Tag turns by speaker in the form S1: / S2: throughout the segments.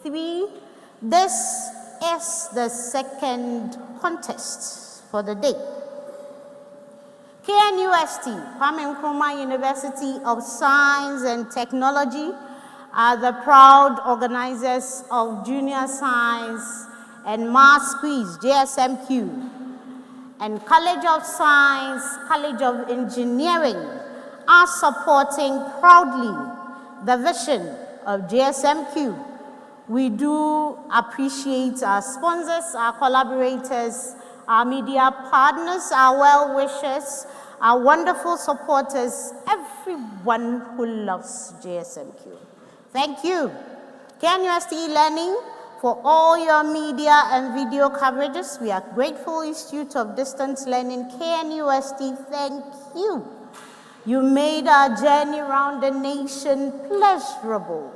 S1: 3. This is the second contest for the day. KNUST, Kwame Nkrumah University of Science and Technology, are the proud organizers of Junior Science and Maths Quiz, JSMQ. And College of Science, College of Engineering are supporting proudly the vision of JSMQ. We do appreciate our sponsors, our collaborators, our media partners, our well-wishers, our wonderful supporters, everyone who loves JSMQ. Thank you. KNUST e-learning for all your media and video coverages. We are grateful, Institute of Distance Learning, KNUST, thank you. You made our journey around the nation pleasurable.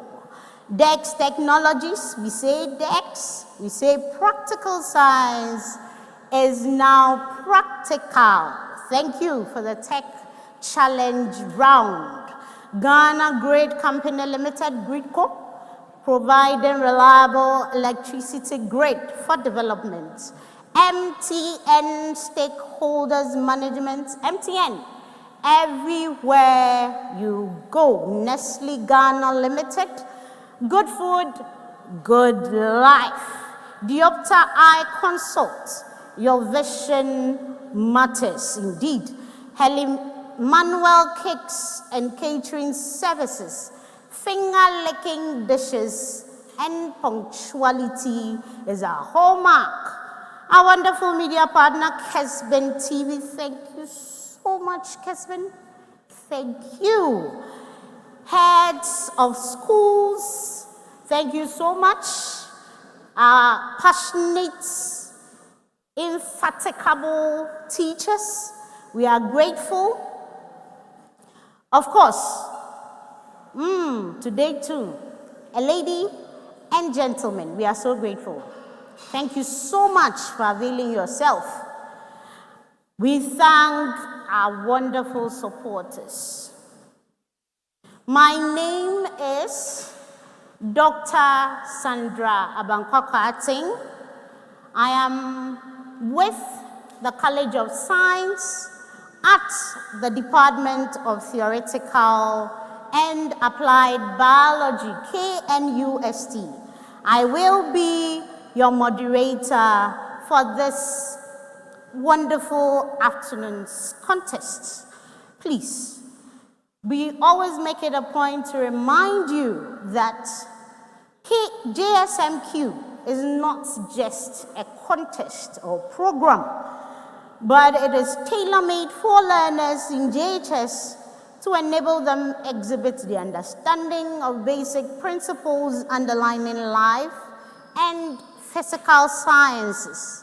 S1: DEX Technologies, we say DEX, we say practical science is now practical. Thank you for the Tech Challenge round. Ghana Grid Company Limited, GRIDCO, providing reliable electricity grid for development. MTN Stakeholders Management, MTN, everywhere you go. Nestle Ghana Limited, good food, good life. Diopta Eye Consult, your vision matters indeed. Helen Manuel Cakes and Catering Services, finger-licking dishes, and punctuality is our hallmark. Our wonderful media partner, Kesben TV, thank you so much, Kesben. Thank you. Heads of schools, thank you so much. Our passionate, indefatigable teachers, we are grateful. Of course, today too, a lady and gentlemen, we are so grateful. Thank you so much for availing yourself. We thank our wonderful supporters. My name is Dr. Sandra Abankwakwa-Ating. I am with the College of Science at the Department of Theoretical and Applied Biology, KNUST. I will be your moderator for this wonderful afternoon's contest. Please, we always make it a point to remind you that JSMQ is not just a contest or program, but it is tailor-made for learners in JHS to enable them exhibit the understanding of basic principles underlying life and physical sciences.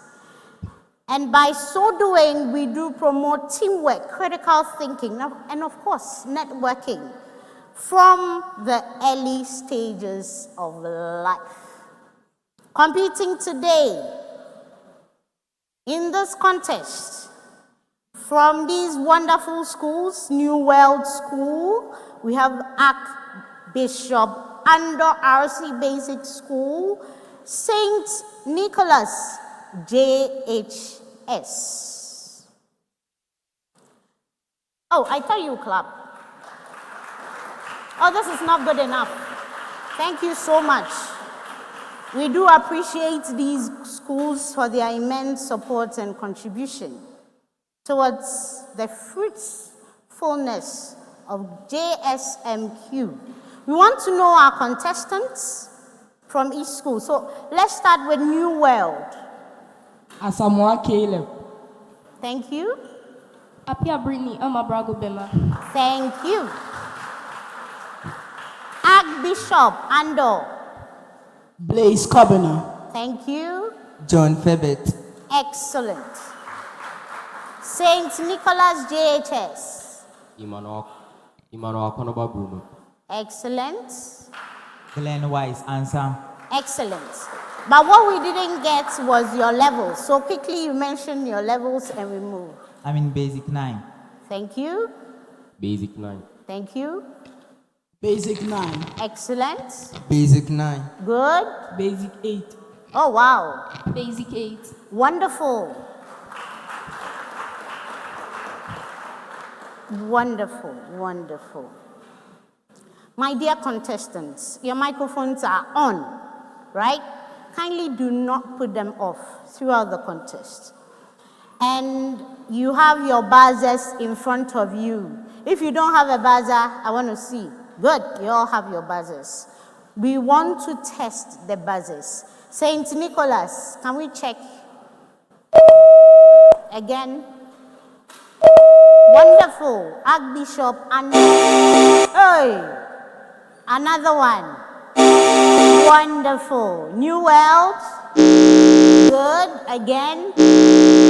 S1: And by so doing, we do promote teamwork, critical thinking, and of course, networking from the early stages of life. Competing today in this contest from these wonderful schools, New World School, we have ARCHBISHOP, ANDOH RC Basic School, St. Nicholas, JHS. Oh, I thought you clap. Oh, this is not good enough. Thank you so much. We do appreciate these schools for their immense support and contribution towards the fruitfulness of JSMQ. We want to know our contestants from each school. So let's start with New World.
S2: Asamoah Caleb.
S1: Thank you.
S3: Apia Brini, Amabrago Bema.
S1: Thank you. ARCHBISHOP, ANDOH.
S2: Blaise Kobina.
S1: Thank you.
S4: John Febet.
S1: Excellent. St. Nicholas, JHS.
S5: Emmanuel Konoba Bruno.
S1: Excellent.
S4: Glenn Wise, Ansam.
S1: Excellent. But what we didn't get was your levels. So quickly you mention your levels and we move.
S4: I'm in Basic 9.
S1: Thank you.
S5: Basic 9.
S1: Thank you.
S2: Basic 9.
S1: Excellent.
S4: Basic 9.
S1: Good.
S2: Basic 8.
S1: Oh, wow.
S3: Basic 8.
S1: Wonderful. Wonderful, wonderful. My dear contestants, your microphones are on, right? Kindly do not put them off throughout the contest. And you have your buzzers in front of you. If you don't have a buzzer, I want to see. Good, you all have your buzzers. We want to test the buzzers. Saint Nicholas, can we check? Again. Wonderful. Archbishop and hey, another one. Wonderful. New World. Good. Again.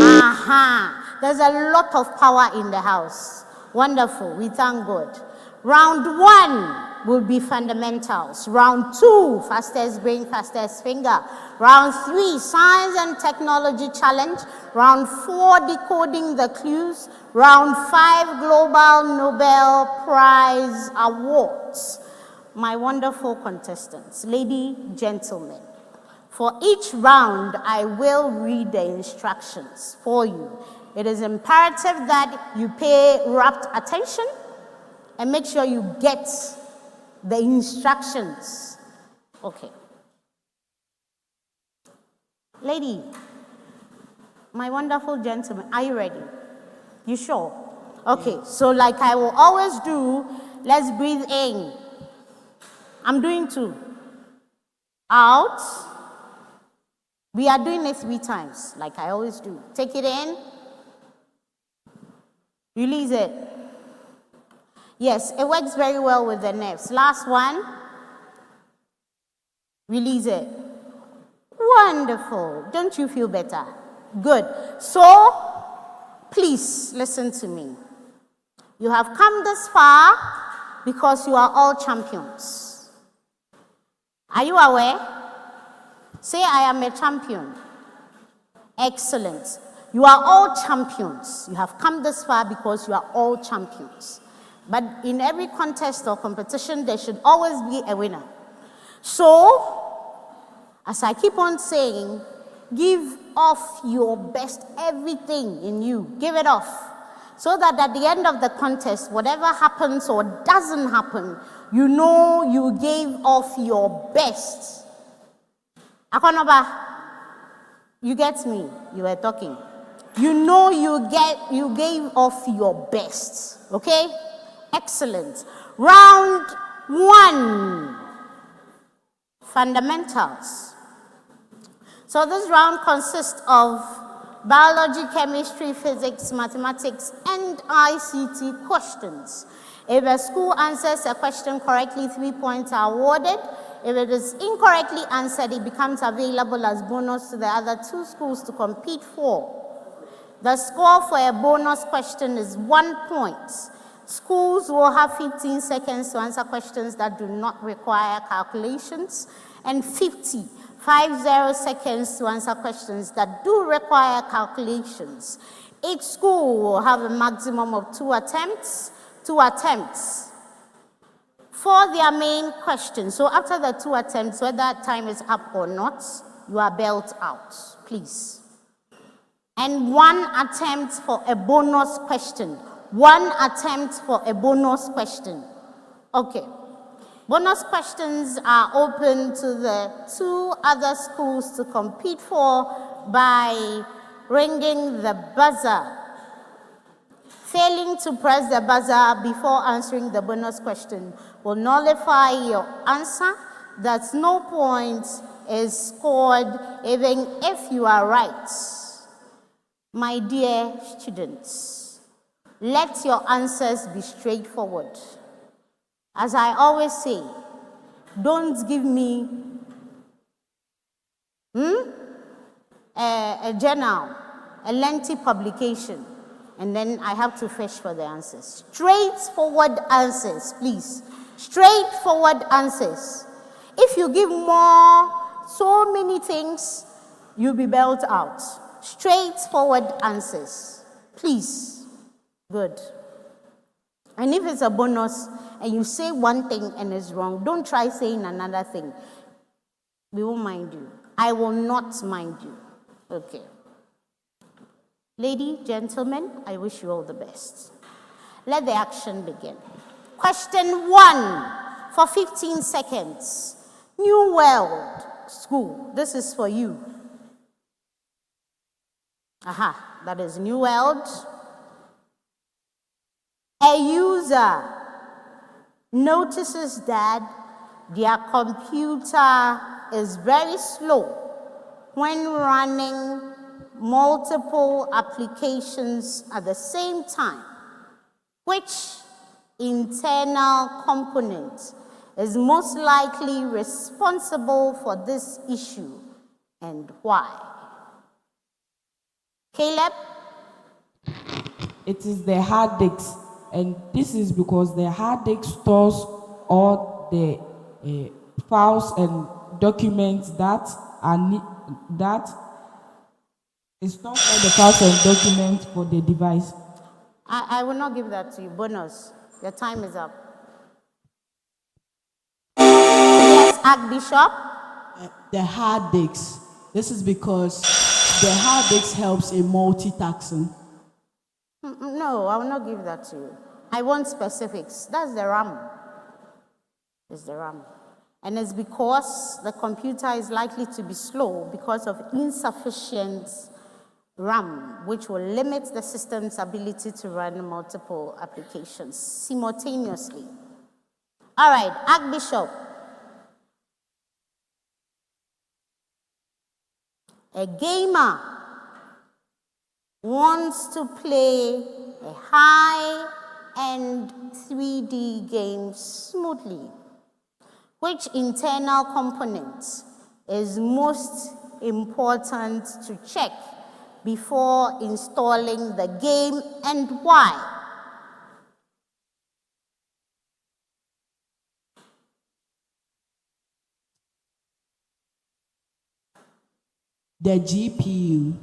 S1: Aha. There's a lot of power in the house. Wonderful. We thank God. Round 1 will be fundamentals. Round 2, fastest brain, fastest finger. Round 3, science and technology challenge. Round 4, decoding the clues. Round 5, global Nobel Prize awards. My wonderful contestants, ladies, gentlemen, for each round, I will read the instructions for you. It is imperative that you pay rapt attention and make sure you get the instructions. Okay. Lady, my wonderful gentleman, are you ready? You sure? Okay, so like I will always do, let's breathe in. I'm doing 2. Out. We are doing it 3 times, like I always do. Take it in. Release it. Yes, it works very well with the nerves. Last one. Release it. Wonderful. Don't you feel better? Good. So, please listen to me. You have come this far because you are all champions. Are you aware? Say, I am a champion. Excellent. You are all champions. You have come this far because you are all champions. But in every contest or competition, there should always be a winner. So, as I keep on saying, give off your best, everything in you. Give it off. So that at the end of the contest, whatever happens or doesn't happen, you know you gave off your best. Akonoba, you get me? You were talking. You know you gave off your best. Okay? Excellent. Round 1. Fundamentals. So this round consists of biology, chemistry, physics, mathematics, and ICT questions. If a school answers a question correctly, 3 points are awarded. If it is incorrectly answered, it becomes available as bonus to the other 2 schools to compete for. The score for a bonus question is 1 point. Schools will have 15 seconds to answer questions that do not require calculations, and 50 seconds to answer questions that do require calculations. Each school will have a maximum of 2 attempts for their main question. So after the 2 attempts, whether time is up or not, you are bailed out, please. And 1 attempt for a bonus question. 1 attempt for a bonus question. Okay. Bonus questions are open to the 2 other schools to compete for by ringing the buzzer. Failing to press the buzzer before answering the bonus question will nullify your answer. That no point is scored even if you are right. My dear students, let your answers be straightforward. As I always say, don't give me a journal, a lengthy publication, and then I have to fish for the answers. Straightforward answers, please. Straightforward answers. If you give so many things, you'll be bailed out. Straightforward answers, please. Good. And if it's a bonus and you say one thing and it's wrong, don't try saying another thing. We won't mind you. I will not mind you. Okay. Lady, gentlemen, I wish you all the best. Let the action begin. Question 1 for 15 seconds. New World School. This is for you. Aha, that is New World. A user notices that their computer is very slow when running multiple applications at the same time. Which internal component is most likely responsible for this issue and why? Caleb?
S2: It is the hard disk, and this is because the hard disk stores all the files and documents that it stores all the files and documents for the device.
S1: I will not give that to you. Bonus. Your time is up. Yes, Archbishop?
S2: The hard disk. This is because the hard disk helps in multitasking.
S1: No, I will not give that to you. I want specifics. That's the RAM. It's the RAM. And it's because the computer is likely to be slow because of insufficient RAM, which will limit the system's ability to run multiple applications simultaneously. All right, Archbishop. A gamer wants to play a high-end 3D game smoothly. Which internal component is most important to check before installing the game and why?
S2: The GPU,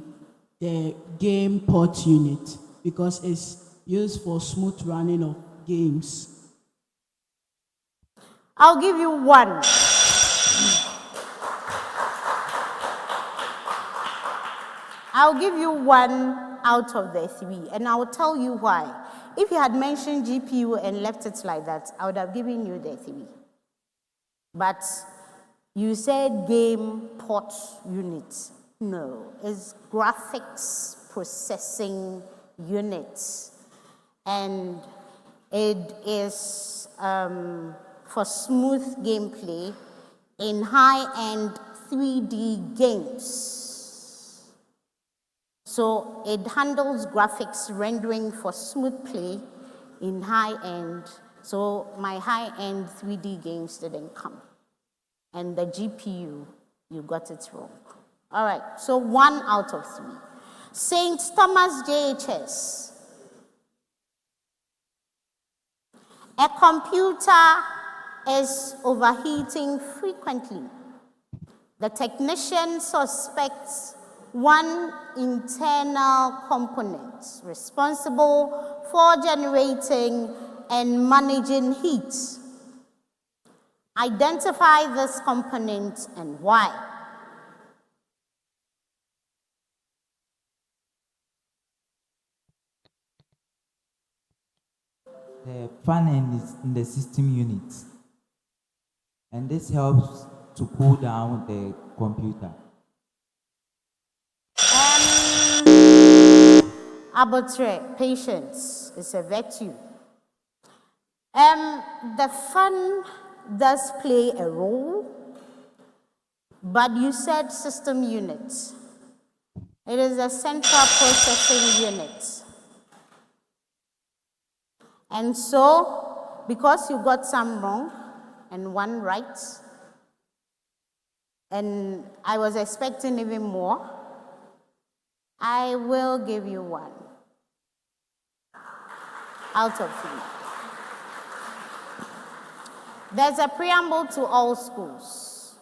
S2: the game port unit, because it's used for smooth running of games.
S1: I'll give you one. I'll give you 1 out of the 3, and I'll tell you why. If you had mentioned GPU and left it like that, I would have given you the 3. But you said game port unit. No, it's graphics processing unit. And it is for smooth gameplay in high-end 3D games. So it handles graphics rendering for smooth play in high-end. So my high-end 3D games didn't come. And the GPU, you got it wrong. All right, so 1 out of 3. St. Thomas JHS. A computer is overheating frequently. The technician suspects one internal component responsible for generating and managing heat. Identify this component and why.
S4: The fan in the system unit, and this helps to cool down the computer.
S1: Arbitrary patience is a virtue. The fan does play a role, but you said system unit. It is a central processing unit. And so, because you got some wrong and 1 right, and I was expecting even more, I will give you 1 out of 3. There's a preamble to all schools.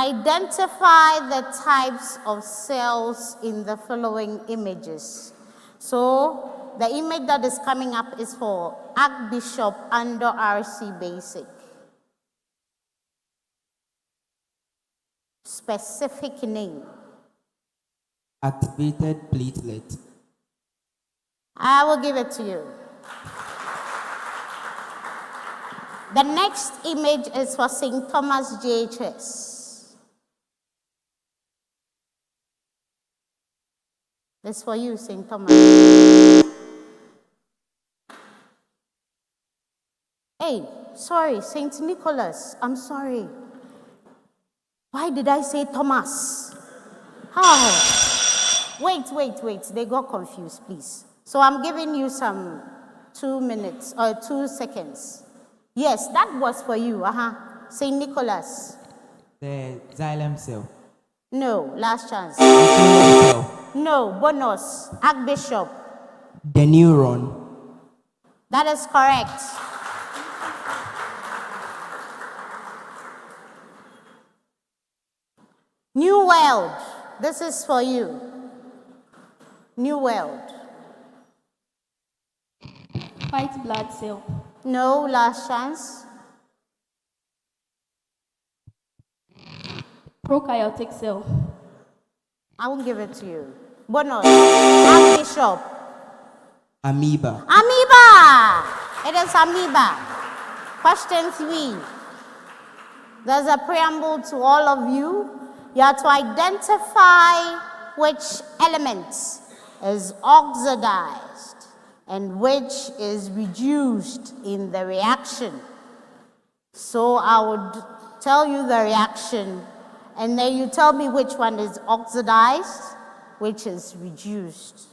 S1: Identify the types of cells in the following images. So the image that is coming up is for Archbishop ANDOH RC Basic. Specific name.
S4: Activated platelet.
S1: I will give it to you. The next image is for St. Thomas JHS. This is for you, St. Thomas. Hey, sorry, St. Nicholas. I'm sorry. Why did I say Thomas? How? Wait. They got confused, please. So I'm giving you some 2 minutes or 2 seconds. Yes, that was for you. St. Nicholas.
S4: The xylem cell.
S1: No, last chance.
S4: Xylem cell.
S1: No, bonus. Archbishop.
S5: The neuron.
S1: That is correct. New World. This is for you. New World.
S3: White blood cell.
S1: No, last chance.
S3: Prokaryotic cell.
S1: I will give it to you. Bonus. Archbishop.
S5: Amoeba.
S1: Amoeba. It is amoeba. Question 3. There's a preamble to all of you. You have to identify which element is oxidized and which is reduced in the reaction. So I would tell you the reaction, and then you tell me which one is oxidized, which is reduced.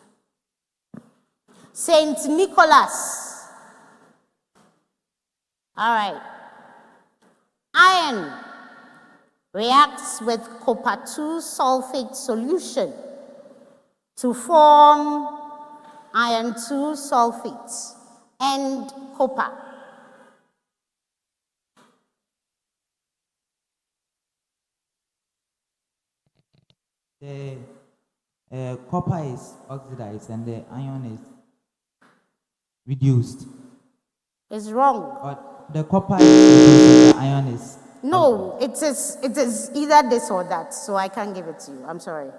S1: Saint Nicholas. All right. Iron reacts with copper 2 sulfate solution to form iron 2 sulfates and copper.
S4: The copper is oxidized and the iron is reduced.
S1: It's wrong.
S4: But the copper is reduced and the iron is...
S1: No, it is either this or that, so I can't give it to you. I'm sorry.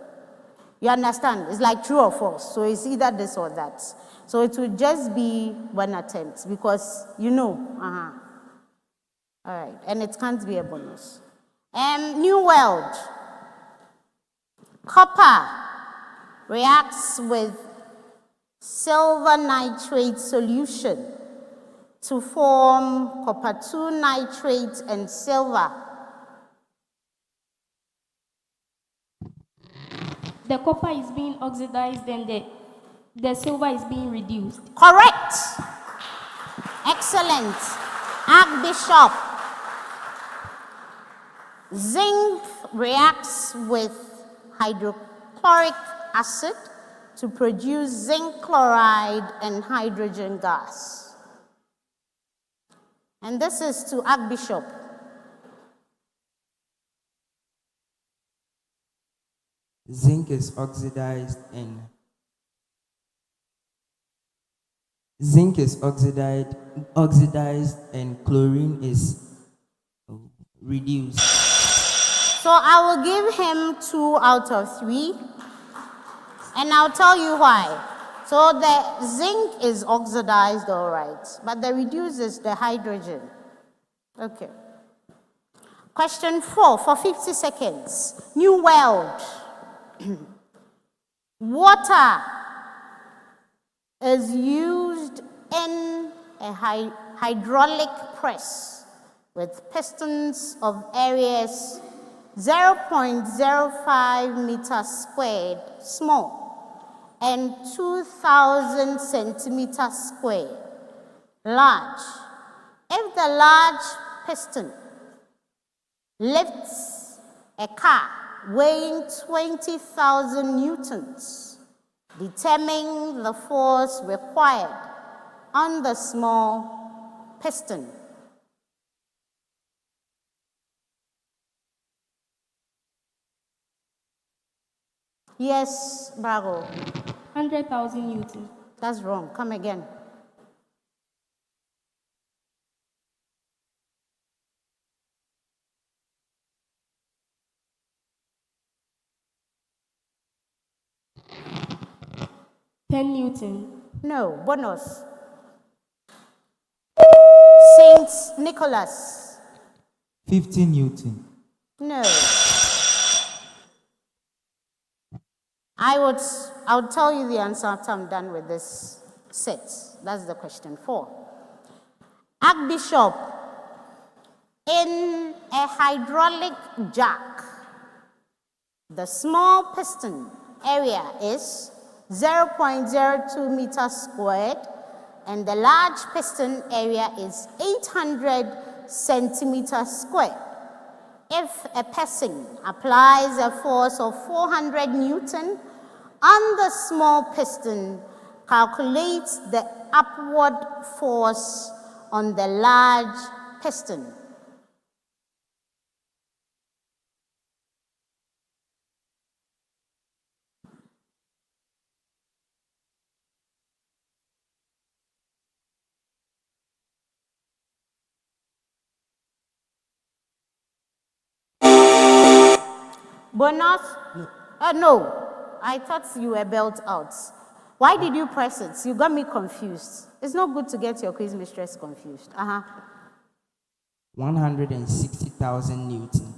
S1: You understand? It's like true or false, so it's either this or that. So it will just be one attempt because you know. All right, and it can't be a bonus. New World. Copper reacts with silver nitrate solution to form copper 2 nitrate and silver.
S3: The copper is being oxidized and the silver is being reduced.
S1: Correct. Excellent. Archbishop. Zinc reacts with hydrochloric acid to produce zinc chloride and hydrogen gas. And this is to Archbishop.
S5: Zinc is oxidized and chlorine is reduced.
S1: So I will give him 2 out of 3, and I'll tell you why. So the zinc is oxidized, all right, but the reduced is the hydrogen. Okay. Question 4 for 50 seconds. New World. Water is used in a hydraulic press with pistons of areas 0.05 meters squared small and 2,000 centimeters squared large. If the large piston lifts a car weighing 20,000 newtons, determine the force required on the small piston. Yes, Bravo.
S3: 100,000 newtons.
S1: That's wrong. Come again.
S3: Ten newton.
S1: No, bonus. Saint Nicholas.
S4: 50 Newton.
S1: No. I'll tell you the answer after I'm done with this set. That's the question 4. Archbishop, in a hydraulic jack, the small piston area is 0.02 meters squared and the large piston area is 800 centimeters squared. If a person applies a force of 400 Newton on the small piston, calculate the upward force on the large piston. Bonus? No. I thought you were belt out. Why did you press it? You got me confused. It's not good to get your quiz mistress confused.
S5: 160,000 Newton.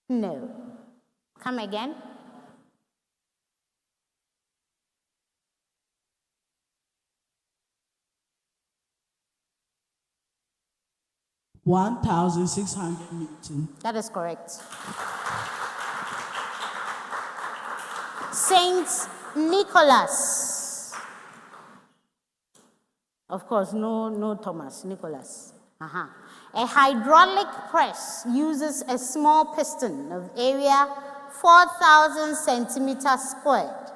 S1: No. Come again.
S2: $1,600 Newton.
S1: That is correct. Saint Nicholas. Of course, no Thomas, Nicholas. A hydraulic press uses a small piston of area 4,000 centimeters squared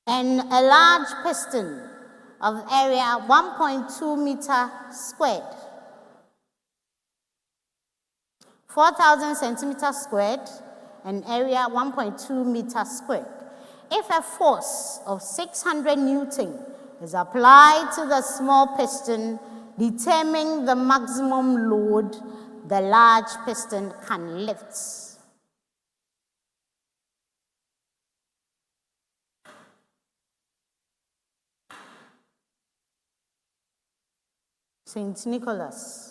S1: and a large piston of area 1.2 meter squared. 4,000 centimeters squared and area 1.2 meters squared. If a force of 600 Newton is applied to the small piston, determine the maximum load the large piston can lift. Saint Nicholas.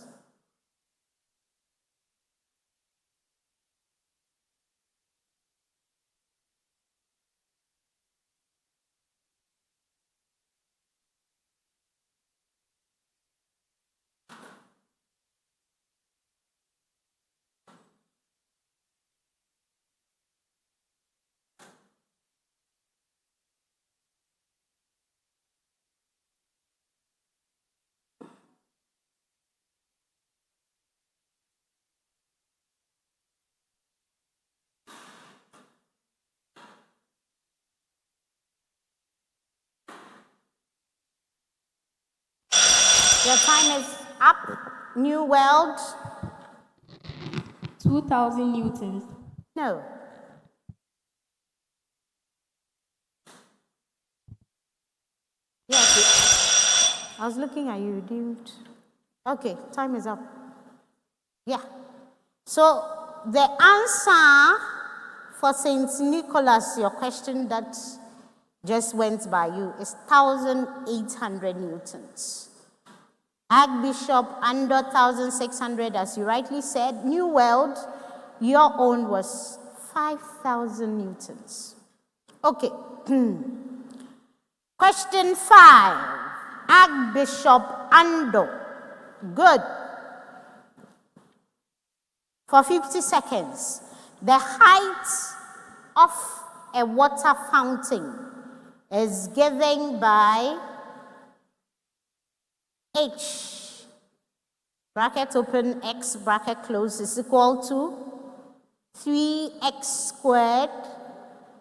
S1: Your time is up. New World.
S3: 2,000 newtons.
S1: No. Yes. I was looking at you, dude. Okay, time is up. Yeah. So the answer for Saint Nicholas, your question that just went by you, is 1,800 newtons. Archbishop, ANDOH 1,600, as you rightly said. New World, your own was 5,000 newtons. Okay. Question 5. Archbishop ANDOH. Good. For 50 seconds. The height of a water fountain is given by H, bracket open, X, bracket close, is equal to 3x squared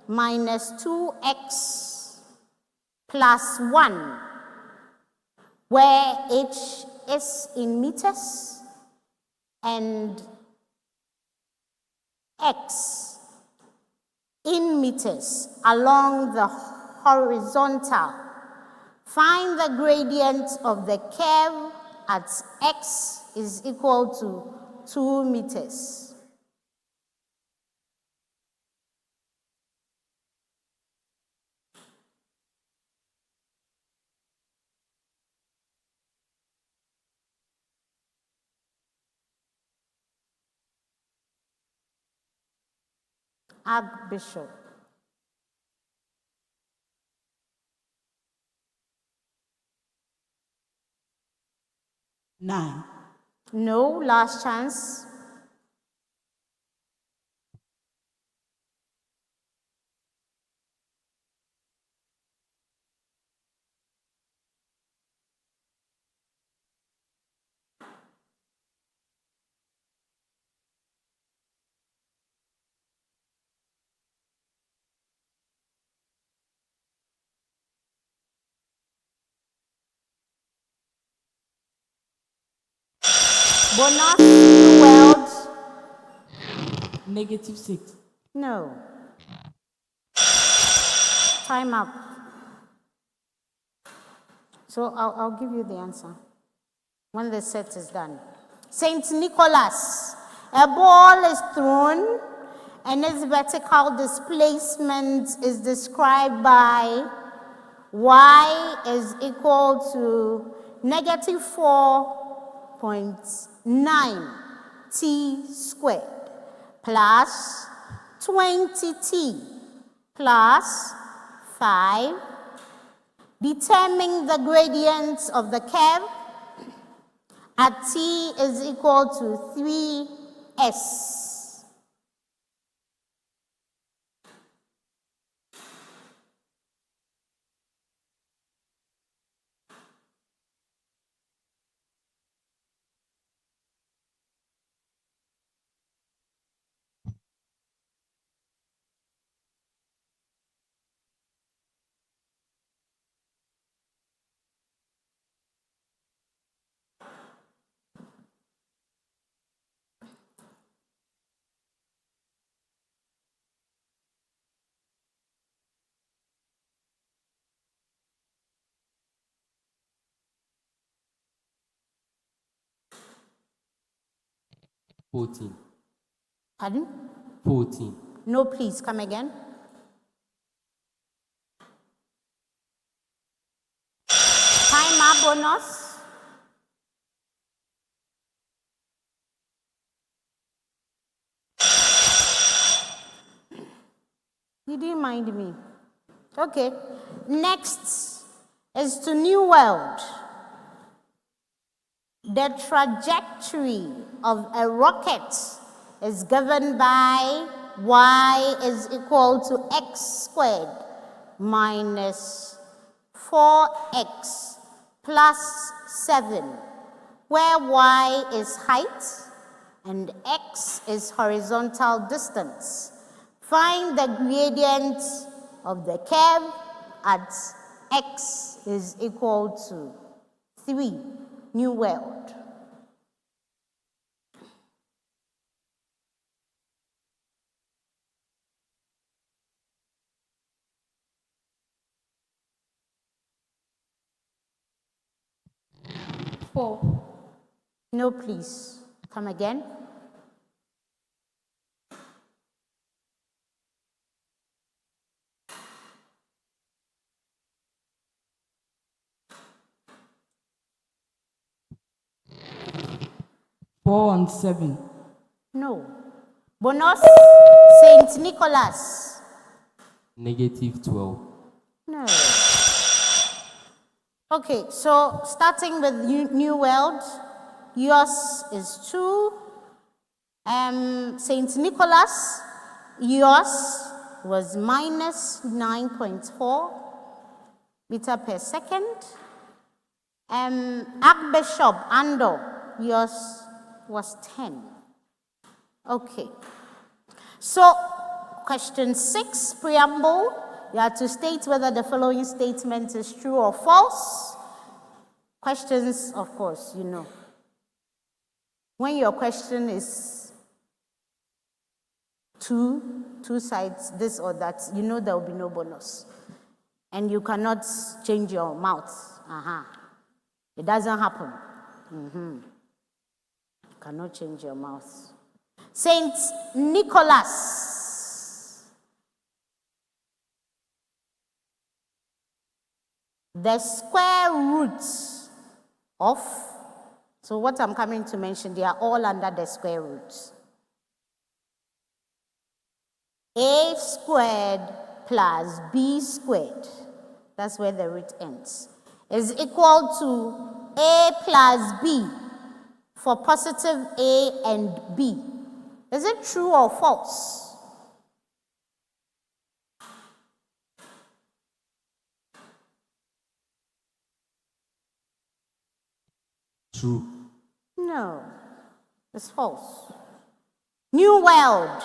S1: minus 2x plus 1, where H is in meters and X in meters along the horizontal. Find the gradient of the curve at x is equal to 2 meters. Archbishop.
S2: Nine.
S1: No, last chance. Bonus, new world.
S2: -6.
S1: No. Time up. So I'll give you the answer when the set is done. Saint Nicholas. A ball is thrown and its vertical displacement is described by y is equal to -4.9 t squared plus 20t plus 5. Determine the gradient of the curve at t is equal to 3s. Pardon?
S6: 14.
S1: No, please, come again. Time up, bonus. You didn't mind me. Okay. Next is to New World. The trajectory of a rocket is given by y is equal to x squared minus 4x plus 7, where y is height and x is horizontal distance. Find the gradient of the curve at x is equal to 3. New World.
S3: Four.
S1: No, please. Come again.
S2: Four and 7.
S1: No. Bonus, Saint Nicholas.
S6: -12.
S1: No. Okay, so starting with New World, yours is 2. Saint Nicholas, yours was minus 9.4 meter per second. Archbishop ANDOH, yours was 10. Okay. So, question 6, preamble. You have to state whether the following statement is true or false. Questions, of course, you know. When your question is two sides, this or that, you know there will be no bonus. And you cannot change your mouth. It doesn't happen. You cannot change your mouth. Saint Nicholas. The square root of, so what I'm coming to mention, they are all under the square root. A squared plus B squared, that's where the root ends, is equal to A plus B for positive A and B. Is it true or false?
S4: True.
S1: No, it's false. New world.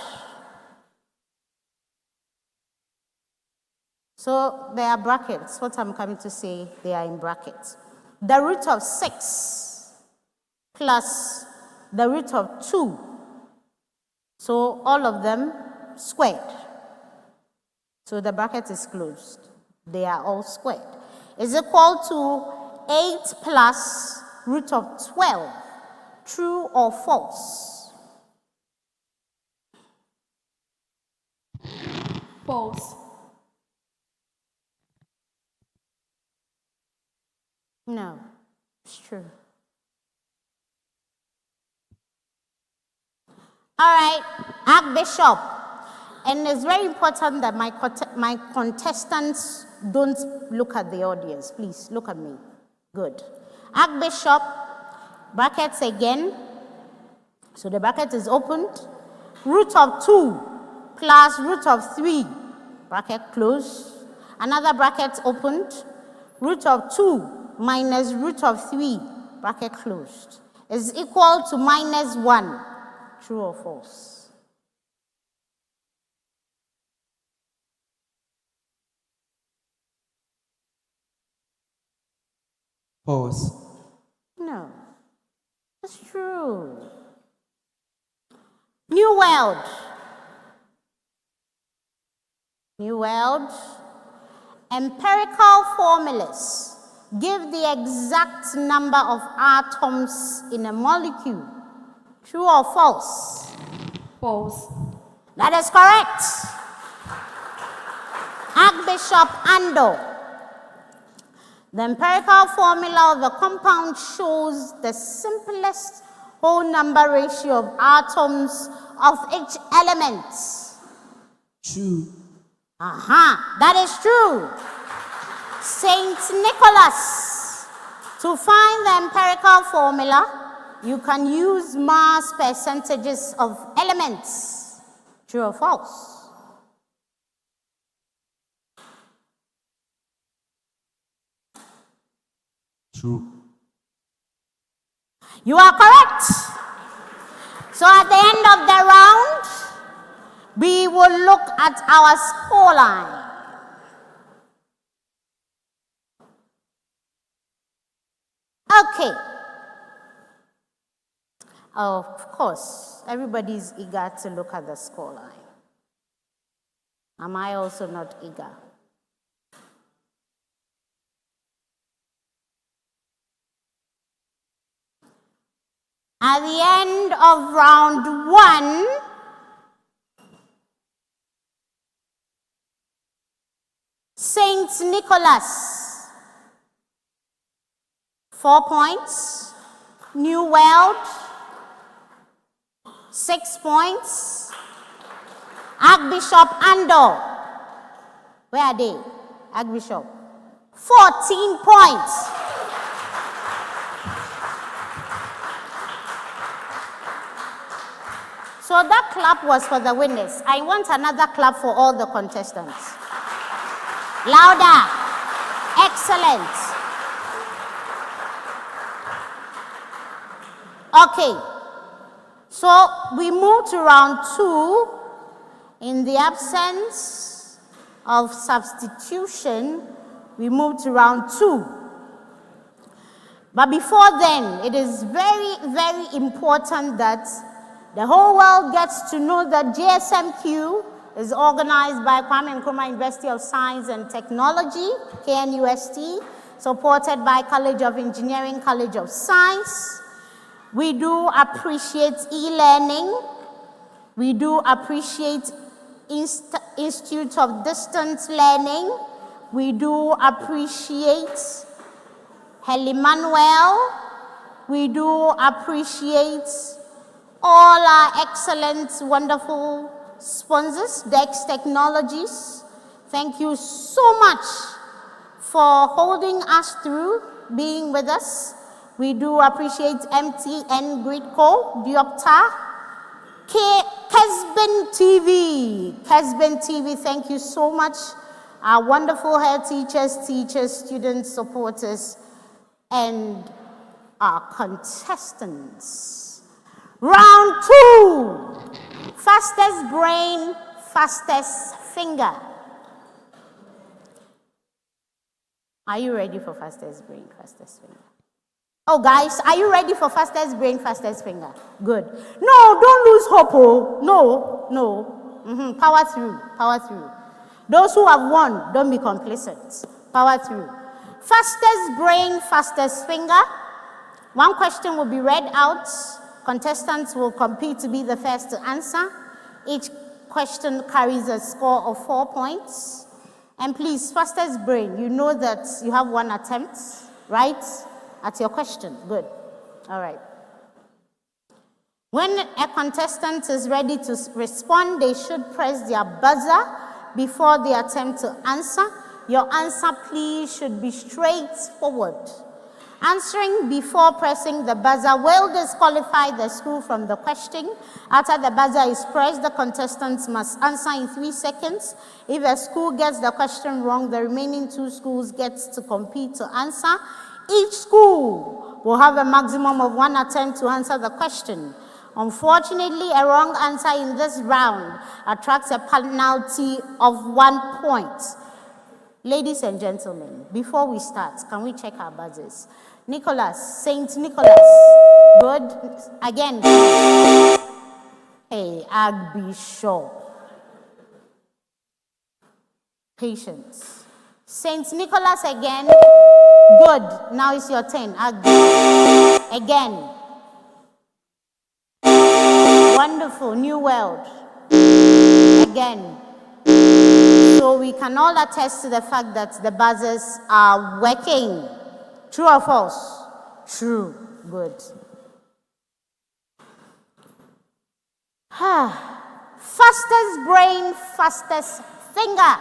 S1: So there are brackets. What I'm coming to say, they are in brackets. The root of 6 plus the root of 2. So all of them squared. So the bracket is closed. They are all squared. Is equal to 8 plus root of 12. True or false?
S3: False.
S1: No, it's true. All right, Archbishop. And it's very important that my contestants don't look at the audience. Please, look at me. Good. Archbishop, brackets again. So the bracket is opened. Root of 2 plus root of 3, bracket closed. Another bracket opened. Root of 2 minus root of 3, bracket closed, is equal to minus 1. True or false?
S5: False.
S1: No, it's true. New world. New world. Empirical formulas give the exact number of atoms in a molecule. True or false?
S3: False.
S1: That is correct. Archbishop ANDOH. The empirical formula of a compound shows the simplest whole number ratio of atoms of each element.
S2: True.
S1: That is true. Saint Nicholas. To find the empirical formula, you can use mass percentages of elements. True or false?
S4: True.
S1: You are correct. So at the end of the round, we will look at our scoreline. Okay. Of course, everybody is eager to look at the scoreline. Am I also not eager? At the end of round 1, Saint Nicholas, 4 points. New World, 6 points. Archbishop ANDOH, where are they? Archbishop, 14 points. So that clap was for the winners. I want another clap for all the contestants. Louder. Excellent. Okay. So we move to round 2. In the absence of substitution, we move to round 2. But before then, it is very, very important that The whole world gets to know that GSMQ is organized by Kwame Nkrumah University of Science and Technology, KNUST, supported by College of Engineering, College of Science. We do appreciate e-learning. We do appreciate Institute of Distance Learning. We do appreciate Helimanuel. We do appreciate all our excellent, wonderful sponsors, Dex Technologies. Thank you so much for holding us through, being with us. We do appreciate MTN Gridco, Diopta, Kesben TV, thank you so much. Our wonderful head teachers, students, supporters, and our contestants. Round 2, fastest brain, fastest finger. Are you ready for fastest brain, fastest finger? Oh, guys, are you ready for fastest brain, fastest finger? Good. No, don't lose hope. Oh. No. Power through, power through. Those who have won, don't be complacent. Power through. Fastest brain, fastest finger. One question will be read out. Contestants will compete to be the first to answer. Each question carries a score of 4 points. And please, fastest brain, you know that you have 1 attempt, right? At your question. Good. All right. When a contestant is ready to respond, they should press their buzzer before they attempt to answer. Your answer, please, should be straightforward. Answering before pressing the buzzer will disqualify the school from the question. After the buzzer is pressed, the contestants must answer in 3 seconds. If a school gets the question wrong, the remaining 2 schools get to compete to answer. Each school will have a maximum of 1 attempt to answer the question. Unfortunately, a wrong answer in this round attracts a penalty of 1 point. Ladies and gentlemen, before we start, can we check our buzzers? Nicholas, Saint Nicholas. Good. Again. Hey, Archbishop. Patience. Saint Nicholas again. Good. Now it's your turn. Archbishop. Again. Wonderful. New World. Again. So we can all attest to the fact that the buzzers are working. True or false? True. Good. Fastest brain, fastest finger.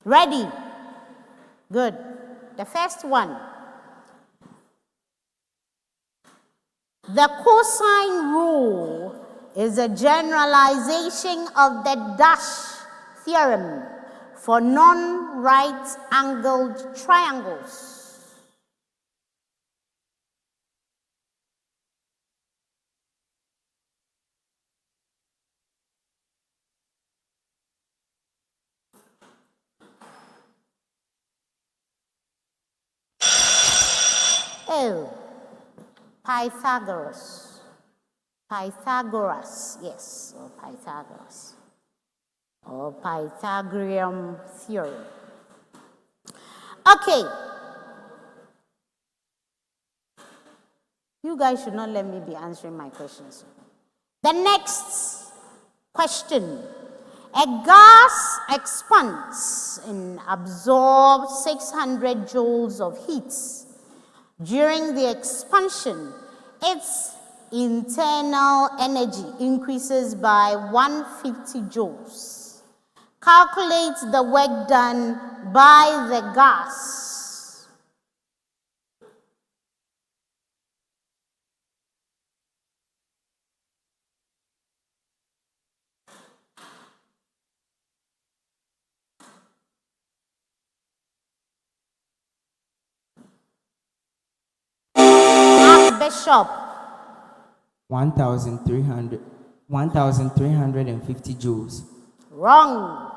S1: Ready? Good. The first one. The cosine rule is a generalization of the dash theorem for non-right-angled triangles. Oh, Pythagoras. Pythagoras, yes, or Pythagoras. Or Pythagorean theorem. Okay. You guys should not let me be answering my questions. The next question. A gas expands and absorbs 600 joules of heat. During the expansion, its internal energy increases by 150 joules. Calculate the work done by the gas. ARCHBISHOP.
S5: 1,350 joules.
S1: Wrong.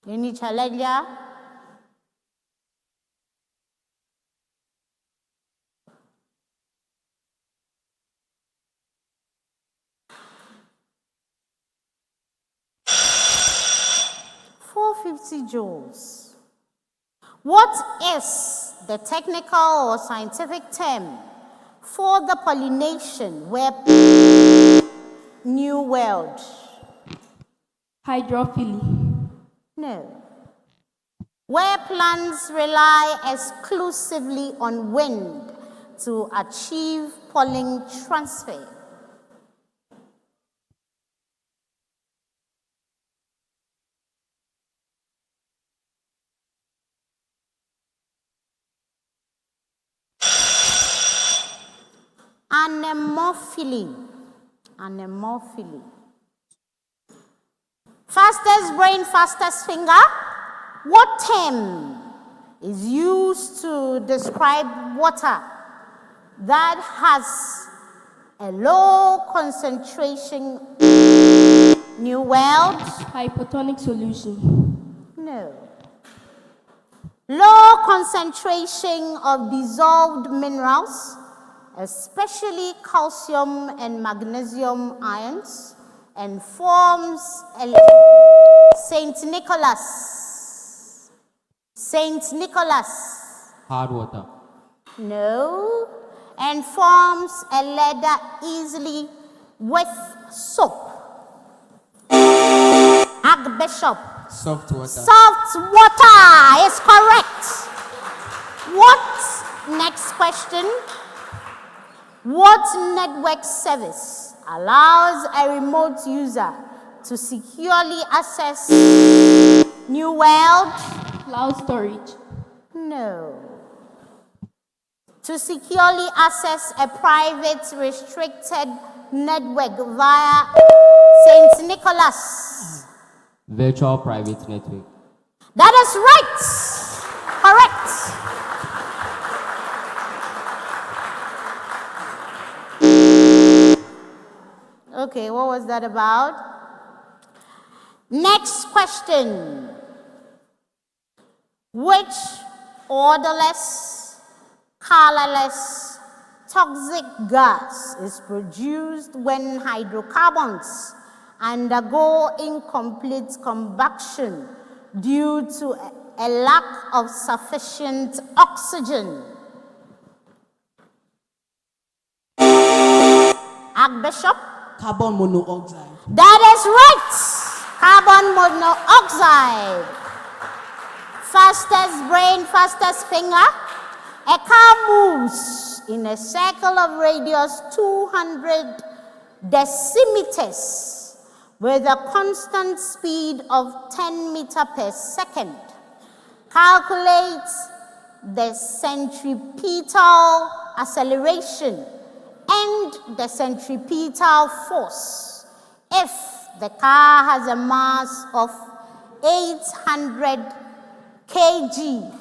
S1: Any challenger? $450. What is the technical or scientific term for the pollination where New World?
S3: Hydrophily.
S1: No. Where plants rely exclusively on wind to achieve pollen transfer. Anemophily. Anemophily. Fastest brain, fastest finger. What term is used to describe water that has a low concentration? New World?
S3: Hypotonic solution.
S1: No. Low concentration of dissolved minerals, especially calcium and magnesium ions, and forms St. Nicholas. St. Nicholas.
S6: Hard water.
S1: No. And forms a ladder easily with soap. ARCHBISHOP.
S5: Soft water.
S1: Soft water is correct. What? Next question. What network service allows a remote user to securely access New World?
S3: Cloud storage.
S1: No. To securely access a private restricted network via St. Nicholas.
S6: Virtual private network.
S1: That is right. Correct. Okay, what was that about? Next question. Which odorless, colorless, toxic gas is produced when hydrocarbons undergo incomplete combustion due to a lack of sufficient oxygen? ARCHBISHOP?
S2: Carbon monoxide.
S1: That is right. Carbon monoxide. Fastest brain, fastest finger. A car moves in a circle of radius 200 decimeters with a constant speed of 10 meters per second. Calculate the centripetal acceleration and the centripetal force if the car has a mass of 800 kg.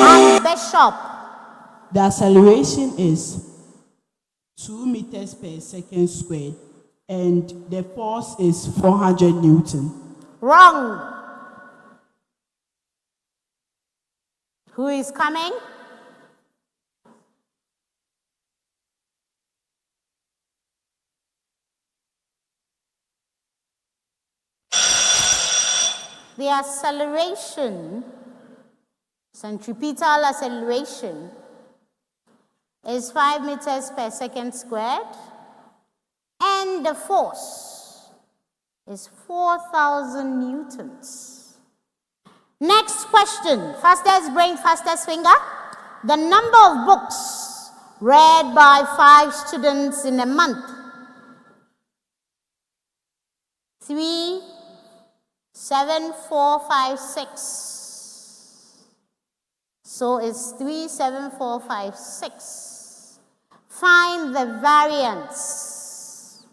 S1: ARCHBISHOP.
S2: The acceleration is 2 meters per second squared, and the force is 400 Newton.
S1: Wrong. Who is coming? The acceleration, centripetal acceleration, is 5 meters per second squared, and the force is 4,000 newtons. Next question. Fastest brain, fastest finger. The number of books read by 5 students in a month. 3, 7, 4, 5, 6. So it's 3, 7, 4, 5, 6. Find the variance.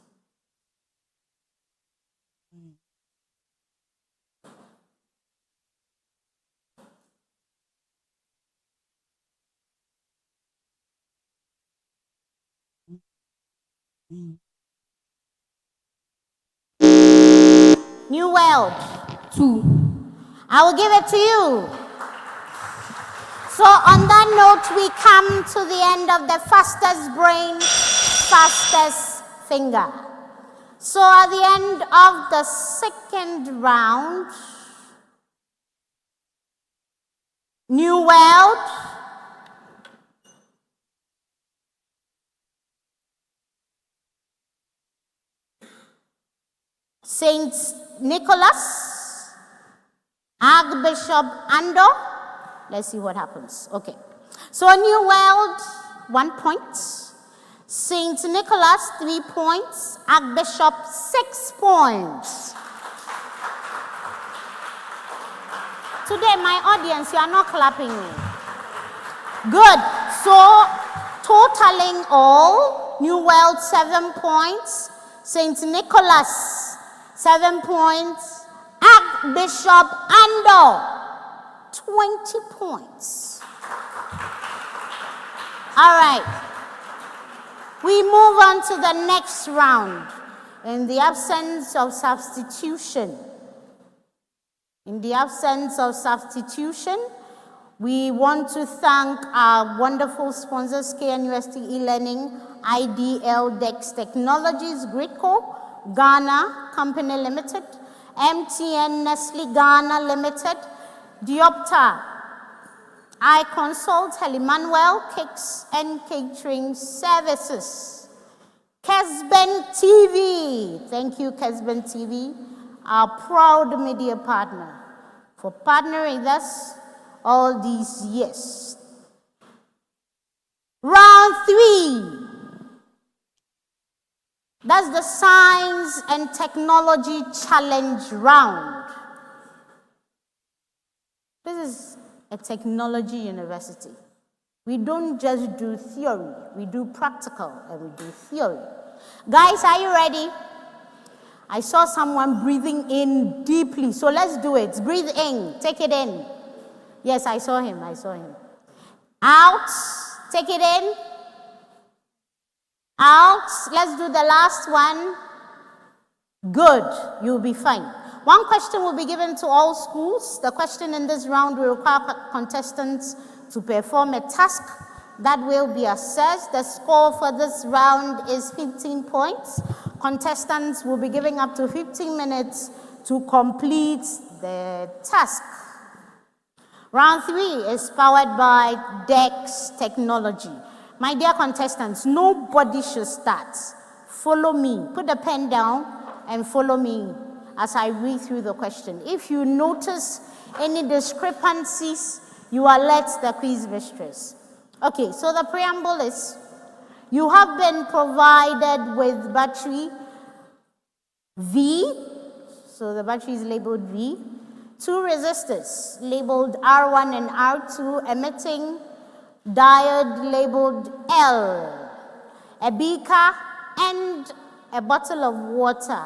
S1: New World.
S3: 2.
S1: I will give it to you. So on that note, we come to the end of the fastest brain, fastest finger. So at the end of the second round, New World, Saint Nicholas, Archbishop ANDOH. Let's see what happens. Okay. So New World, 1 point. Saint Nicholas, 3 points. Archbishop, 6 points. Today, my audience, you are not clapping me. Good. So, totaling all, New World, 7 points. Saint Nicholas, 7 points. Archbishop ANDOH, 20 points. All right. We move on to the next round. In the absence of substitution, we want to thank our wonderful sponsors, KNUST e-learning, IDL Dex Technologies, Gridco, Ghana Company Limited, MTN Nestle Ghana Limited, Diopta, iConsult, Helimanuel, Cakes and Catering Services, Kesben TV. Thank you, Kesben TV, our proud media partner, for partnering with us all these years. Round 3. That's the Science and Technology Challenge round. This is a technology university. We don't just do theory, we do practical and we do theory. Guys, are you ready? I saw someone breathing in deeply, so let's do it. Breathe in, take it in. Yes, I saw him. Out, take it in. Out, let's do the last one. Good, you'll be fine. One question will be given to all schools. The question in this round will require contestants to perform a task that will be assessed. The score for this round is 15 points. Contestants will be given up to 15 minutes to complete the task. Round 3 is powered by Dex Technology. My dear contestants, nobody should start. Follow me. Put the pen down and follow me as I read through the question. If you notice any discrepancies, you alert the quiz mistress. Okay, so the preamble is, you have been provided with battery V, so the battery is labeled V, 2 resistors labeled R1 and R2, emitting diode labeled L, a beaker and a bottle of water,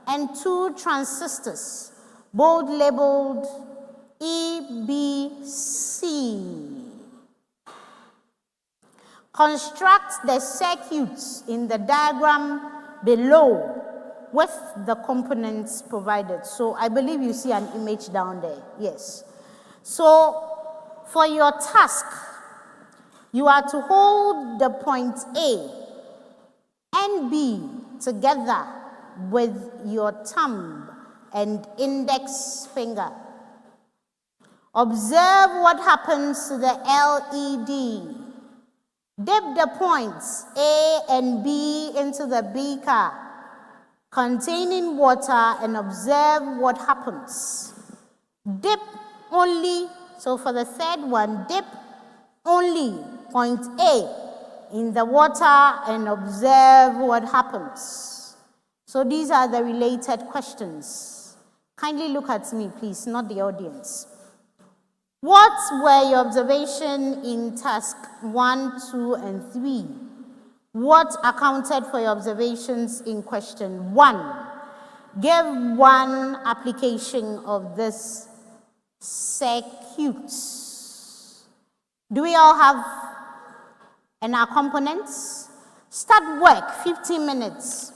S1: and 2 transistors, both labeled EBC. Construct the circuits in the diagram below with the components provided. So I believe you see an image down there. Yes. So for your task, you are to hold the point A and B together with your thumb and index finger. Observe what happens to the LED. Dip the points A and B into the beaker containing water and observe what happens. Dip only, so for the third one, dip only point A in the water and observe what happens. So these are the related questions. Kindly look at me, please, not the audience. What were your observations in task 1, 2, and 3? What accounted for your observations in question 1? Give one application of this circuit. Do we all have and our components? Start work, 15 minutes.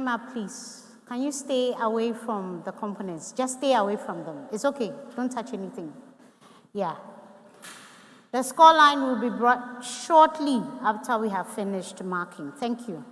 S1: time up, please. Can you stay away from the components? Just stay away from them. It's okay. Don't touch anything. Yeah. The scoreline will be brought shortly after we have finished marking. Thank you.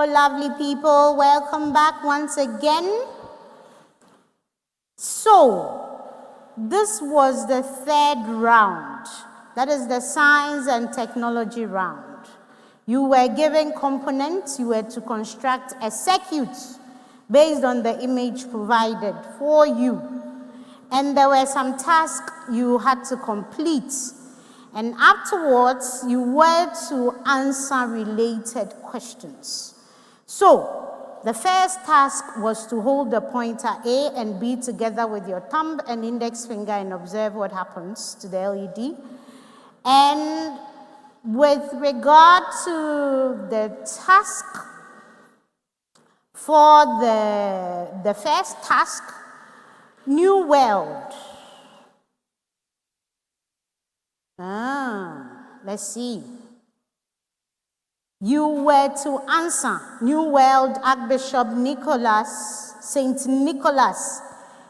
S1: Hello, lovely people. Welcome back once again. So, this was the third round. That is the science and technology round. You were given components. You were to construct a circuit based on the image provided for you. And there were some tasks you had to complete. And afterwards, you were to answer related questions. So, the first task was to hold the pointer A and B together with your thumb and index finger and observe what happens to the LED. And with regard to the task, for the first task, New World. Let's see. You were to answer New World Archbishop Nicholas, Saint Nicholas.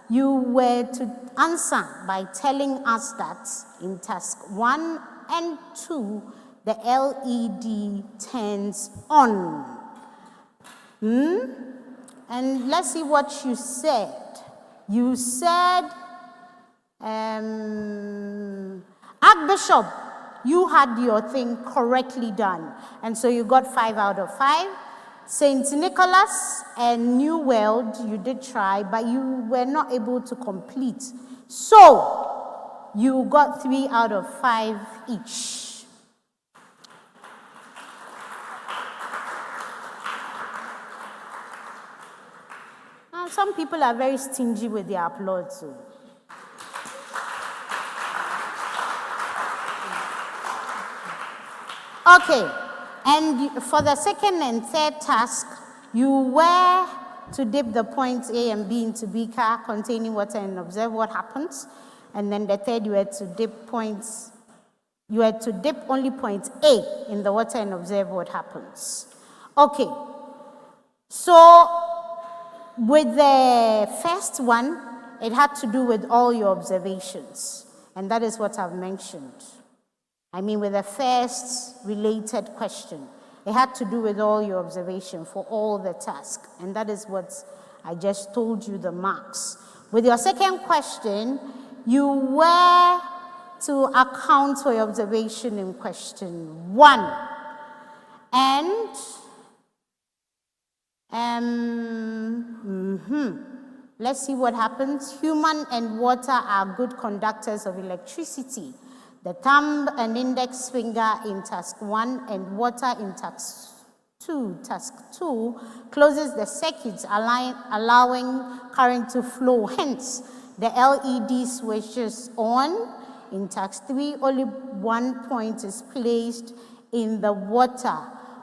S1: You were to answer by telling us that in task 1 and 2, the LED turns on. And let's see what you said. You said, Archbishop, you had your thing correctly done. And so you got 5 out of 5. Saint Nicholas and New World, you did try, but you were not able to complete. So you got 3 out of 5 each. Now, some people are very stingy with their applause too. Okay, and for the second and third task, you were to dip the points A and B into beaker containing water and observe what happens. And then the third, you were to dip only point A in the water and observe what happens. Okay, so with the first one, it had to do with all your observations, and that is what I've mentioned. I mean, with the first related question, it had to do with all your observation for all the tasks, and that is what I just told you the marks. With your second question, you were to account for your observation in question 1. And let's see what happens. Human and water are good conductors of electricity. The thumb and index finger in task 1 and water in task 2. Task 2 closes the circuits, allowing current to flow. Hence, the LED switches on. In task 3, only 1 point is placed in the water,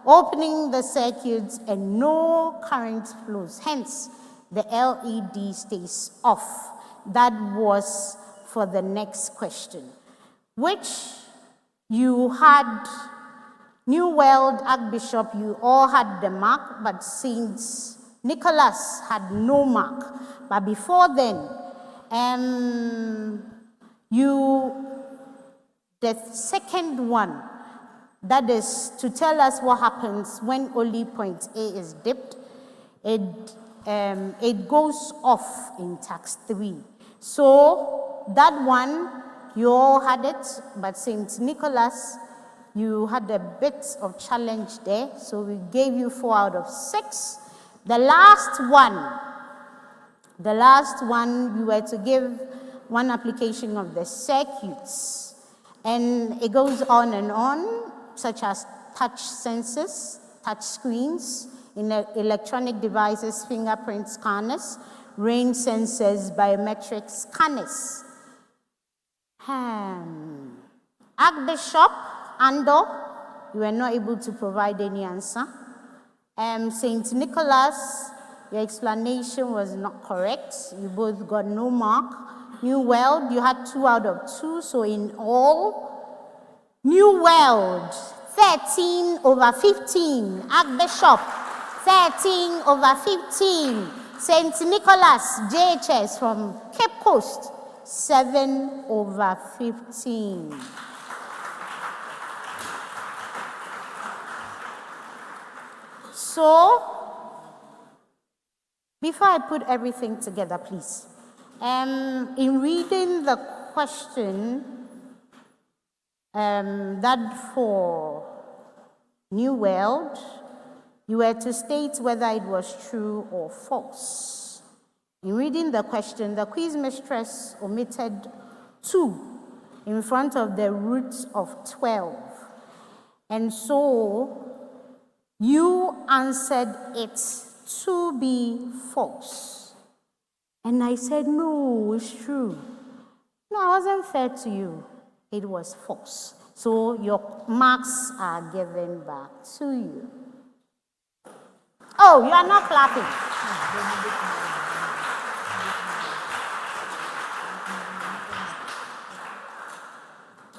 S1: opening the circuits and no current flows. Hence, the LED stays off. That was for the next question, which you had New World Archbishop, you all had the mark, but Saint Nicholas had no mark. But before then, the second one, that is to tell us what happens when only point A is dipped, it goes off in task 3. So that one, you all had it, but Saint Nicholas, you had a bit of challenge there, so we gave you 4 out of 6. The last one, you were to give one application of the circuits, and it goes on, such as touch sensors, touch screens, electronic devices, fingerprint scanners, rain sensors, biometric scanners. Archbishop ANDOH, you were not able to provide any answer. Saint Nicholas, your explanation was not correct. You both got no mark. New World, you had 2 out of 2. So in all, New World, 13 over 15. Archbishop, 13 over 15. Saint Nicholas, JHS from Cape Coast, 7 over 15. So, before I put everything together, please, in reading the question, that for New World, you were to state whether it was true or false. In reading the question, the quiz mistress omitted 2 in front of the root of 12. And so you answered it to be false. And I said, no, it's true. No, I wasn't fair to you. It was false. So your marks are given back to you. Oh, you are not clapping.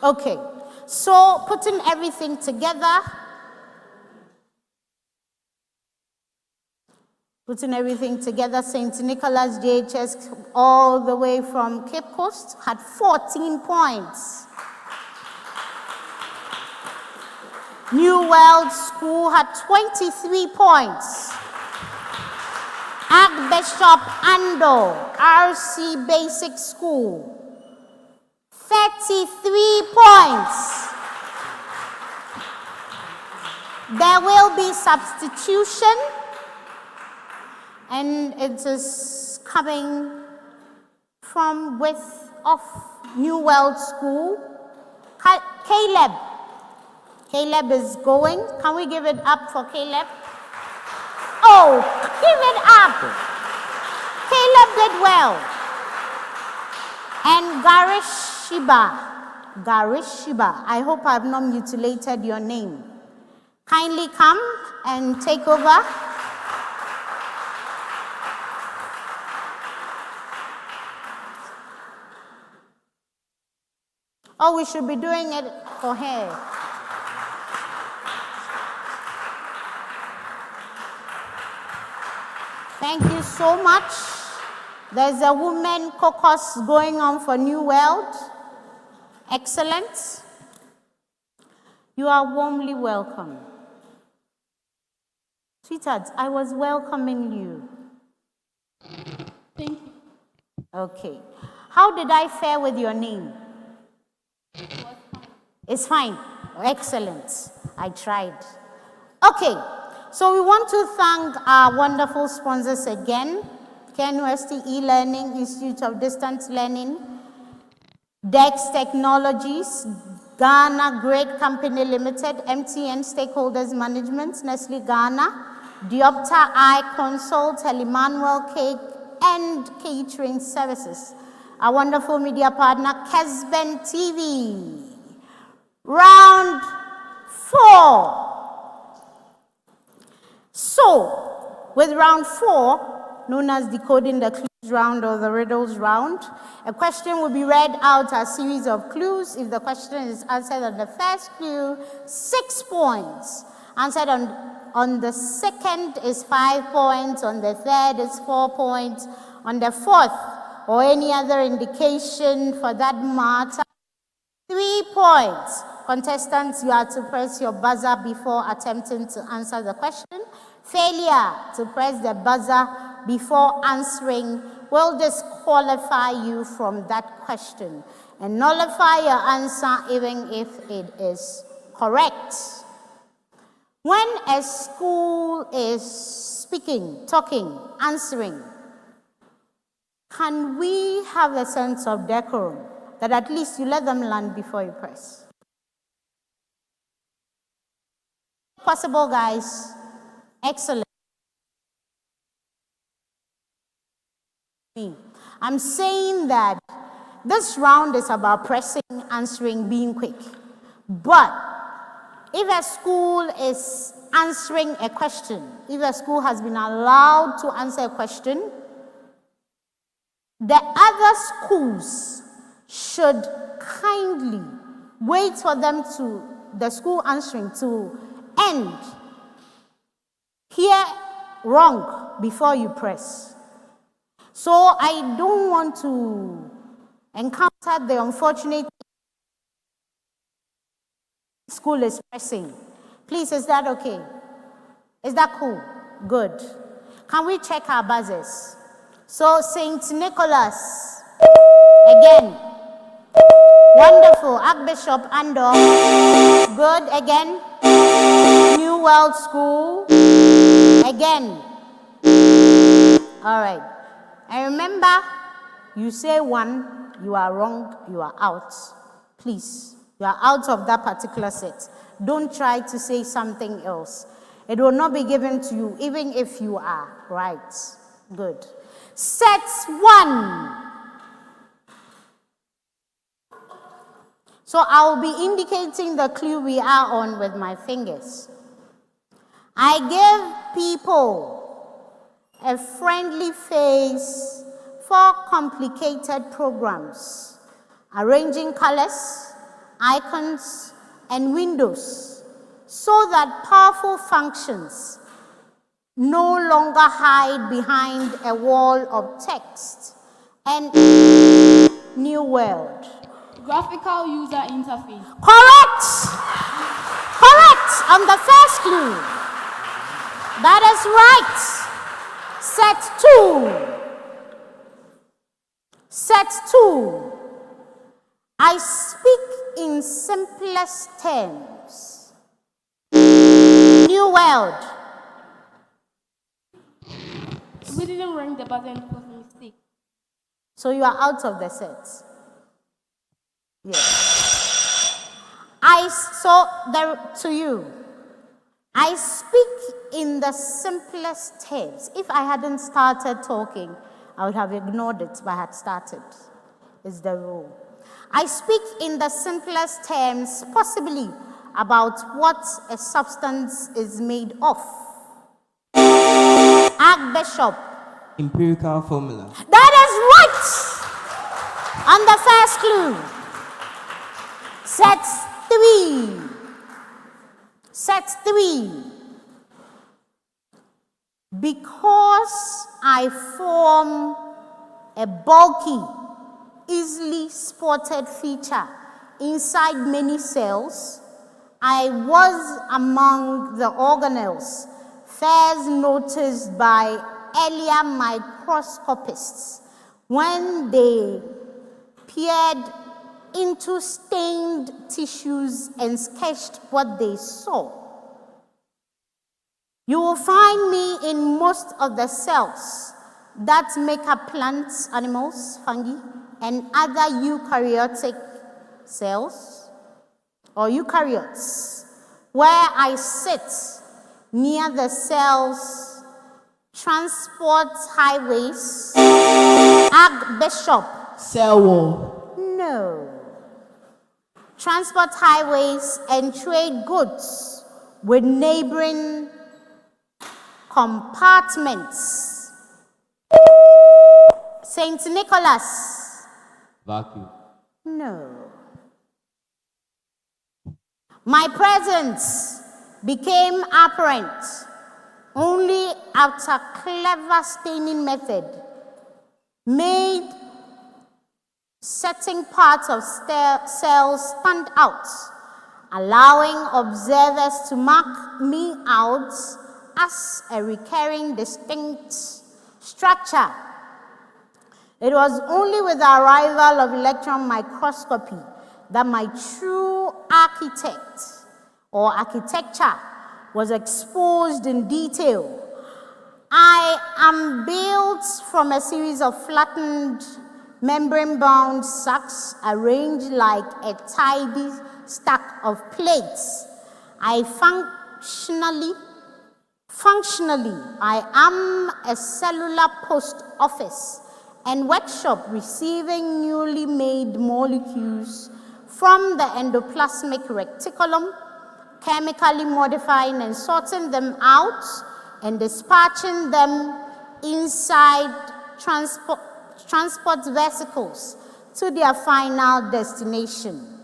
S1: Okay, so putting everything together, St. Nicholas JHS, all the way from Cape Coast, had 14 points. New World School had 23 points. ARCHBISHOP ANDOH, RC Basic School, 33 points. There will be substitution, and it is coming from of New World School. Caleb is going. Can we give it up for Caleb? Oh, give it up. Caleb did well. And Garishiba, I hope I have not mutilated your name. Kindly come and take over. Oh, we should be doing it for her. Thank you so much. There's a women caucus going on for New World. Excellent. You are warmly welcome. Sweetheart, I was welcoming you.
S3: Thank you.
S1: Okay. How did I fare with your name? It's fine. Excellent. I tried. Okay. So we want to thank our wonderful sponsors again. KNUST E-Learning, Institute of Distance Learning, DEX Technologies, Ghana Great Company Limited, MTN Stakeholders Management, Nestle Ghana, Diopta Eye Consult, Emmanuel Cake, and Catering Services. Our wonderful media partner, Kesben TV. Round 4. So, with round 4, known as decoding the clues round or the riddles round, a question will be read out as a series of clues. If the question is answered on the first clue, 6 points. Answered on the second is 5 points. On the third is 4 points. On the fourth, or any other indication for that matter, 3 points. Contestants, you are to press your buzzer before attempting to answer the question. Failure to press the buzzer before answering will disqualify you from that question and nullify your answer even if it is correct. When a school is speaking, talking, answering, can we have a sense of decorum that at least you let them land before you press? Possible, guys. Excellent. I'm saying that this round is about pressing, answering, being quick. But if a school is answering a question, if a school has been allowed to answer a question, the other schools should kindly wait for them to, the school answering to end. Hear wrong before you press. So I don't want to encounter the unfortunate school is pressing. Please, is that okay? Is that cool? Good. Can we check our buzzers? So, St. Nicholas, again. Wonderful. Archbishop ANDOH, good. Again. New World School, again. All right. And remember, you say one, you are wrong, you are out. Please, you are out of that particular set. Don't try to say something else. It will not be given to you, even if you are right. Good. Set 1. So I'll be indicating the clue we are on with my fingers. I give people a friendly face for complicated programs, arranging colors, icons, and windows so that powerful functions no longer hide behind a wall of text. And New World.
S3: Graphical user interface.
S1: Correct! Correct on the first clue. That is right. Set 2. Set 2. I speak in simplest terms. New World.
S3: We didn't ring the button, it was a mistake.
S1: So you are out of the set. Yes. To you. I speak in the simplest terms. If I hadn't started talking, I would have ignored it, but I had started. It's the rule. I speak in the simplest terms, possibly about what a substance is made of. Archbishop.
S5: Empirical formula.
S1: That is right! On the first clue. Set 3. Set 3. Because I form a bulky, easily spotted feature inside many cells, I was among the organelles first noticed by earlier microscopists when they peered into stained tissues and sketched what they saw. You will find me in most of the cells that make up plants, animals, fungi, and other eukaryotic cells, or eukaryotes, where I sit near the cell's transport highways. Archbishop.
S2: Cell wall.
S1: No. Transport highways and trade goods with neighboring compartments. St. Nicholas.
S6: Vacuum.
S1: No. My presence became apparent only after clever staining method made certain parts of cells stand out, allowing observers to mark me out as a recurring distinct structure. It was only with the arrival of electron microscopy that my true architect or architecture was exposed in detail. I am built from a series of flattened membrane-bound sacs arranged like a tidy stack of plates. Functionally, I am a cellular post office and workshop receiving newly made molecules from the endoplasmic reticulum, chemically modifying and sorting them out and dispatching them inside transport vesicles to their final destination.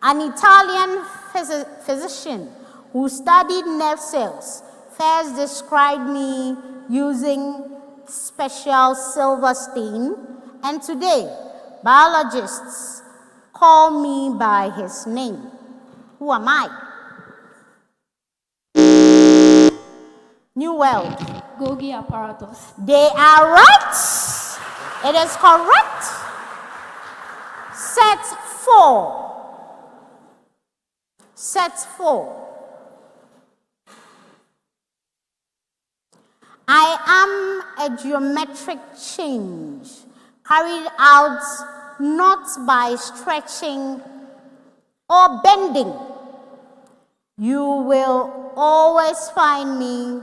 S1: An Italian physician who studied nerve cells first described me using special silver stain, and today biologists call me by his name. Who am I? New World.
S3: Golgi apparatus.
S1: They are right. It is correct. Set 4. Set 4. I am a geometric change carried out not by stretching or bending. You will always find me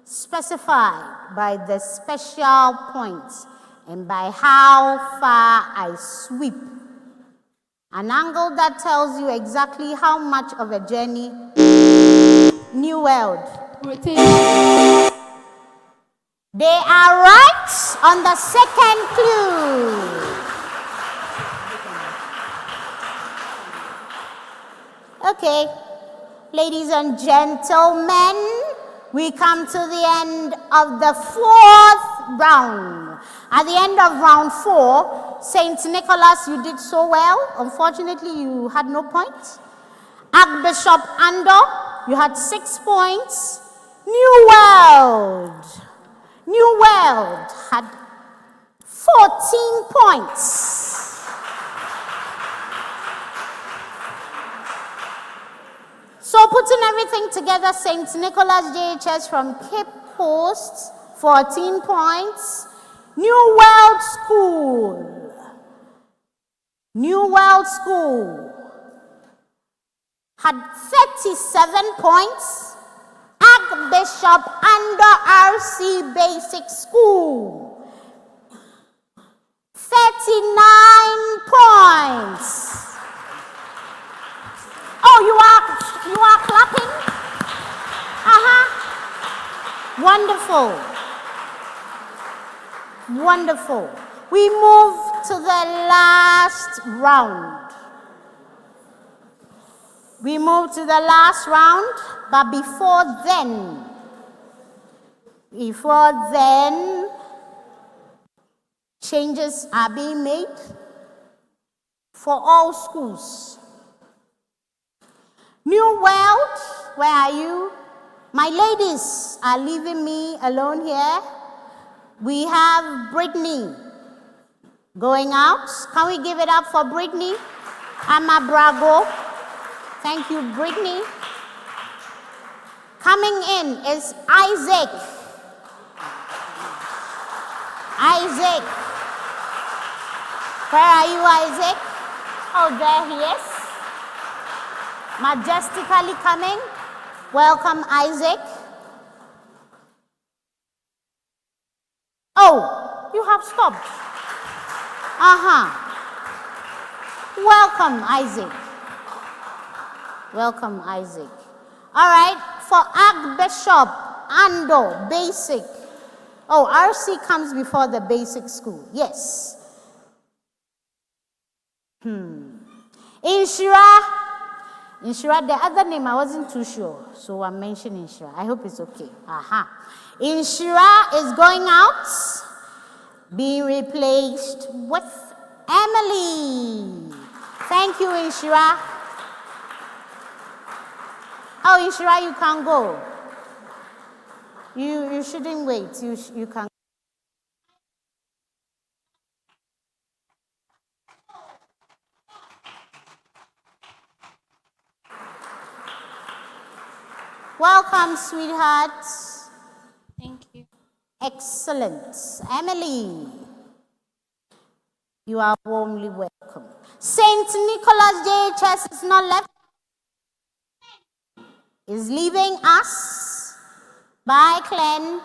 S1: specified by the special points and by how far I sweep. An angle that tells you exactly how much of a journey. New World.
S3: Rotation.
S1: They are right on the second clue. Okay, ladies and gentlemen, we come to the end of the 4th round. At the end of round 4, St. Nicholas, you did so well. Unfortunately, you had no points. Archbishop ANDOH, you had 6 points. New World had 14 points. So putting everything together, St. Nicholas JHS from Cape Coast, 14 points. New World School had 37 points. Archbishop ANDOH RC Basic School, 39 points. Oh, you are clapping? Wonderful. We move to the last round. But before then, changes are being made for all schools. New World, where are you? My ladies are leaving me alone here. We have Brittany going out. Can we give it up for Brittany? Ama Brago. Thank you, Brittany. Coming in is Isaac. Where are you, Isaac? Oh, there he is. Majestically coming. Welcome, Isaac. Oh, you have stopped. Welcome, Isaac. All right, for Archbishop ANDOH Basic. Oh, RC comes before the basic school. Yes. Inshira, the other name I wasn't too sure, so I'm mentioning Inshira. I hope it's okay. Inshira is going out, being replaced with Emily. Thank you, Inshira. Oh, Inshira, you can go. You shouldn't wait. You can. Welcome, sweetheart.
S3: Thank you.
S1: Excellent. Emily, you are warmly welcome. St. Nicholas JHS is not left. Is leaving us. Bye, Glenn.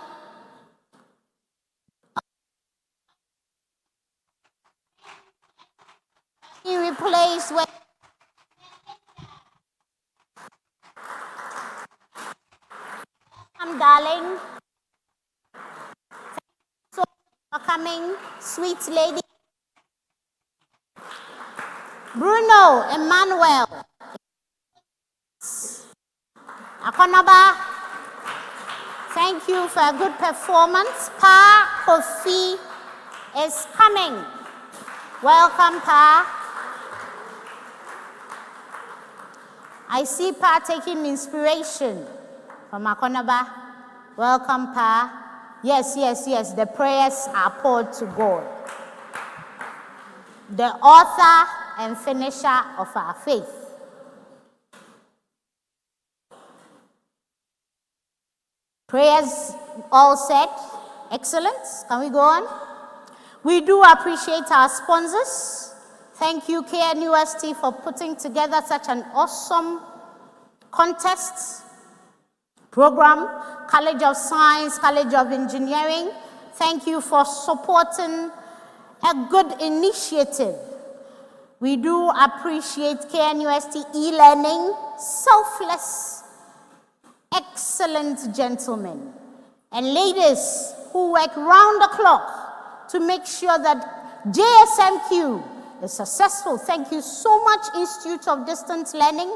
S1: He replaced with darling. So for coming, sweet lady. Bruno Emmanuel. Akonaba, thank you for a good performance. Pa Kofi is coming. Welcome, Pa. I see Pa taking inspiration from Akonaba. Welcome, Pa. Yes, the prayers are poured to God, the author and finisher of our faith. Prayers all said. Excellent. Can we go on? We do appreciate our sponsors. Thank you, KNUST, for putting together such an awesome contest program. College of Science, College of Engineering, thank you for supporting a good initiative. We do appreciate KNUST e-learning, selfless, excellent gentlemen and ladies who work round the clock to make sure that JSMQ is successful. Thank you so much, Institute of Distance Learning.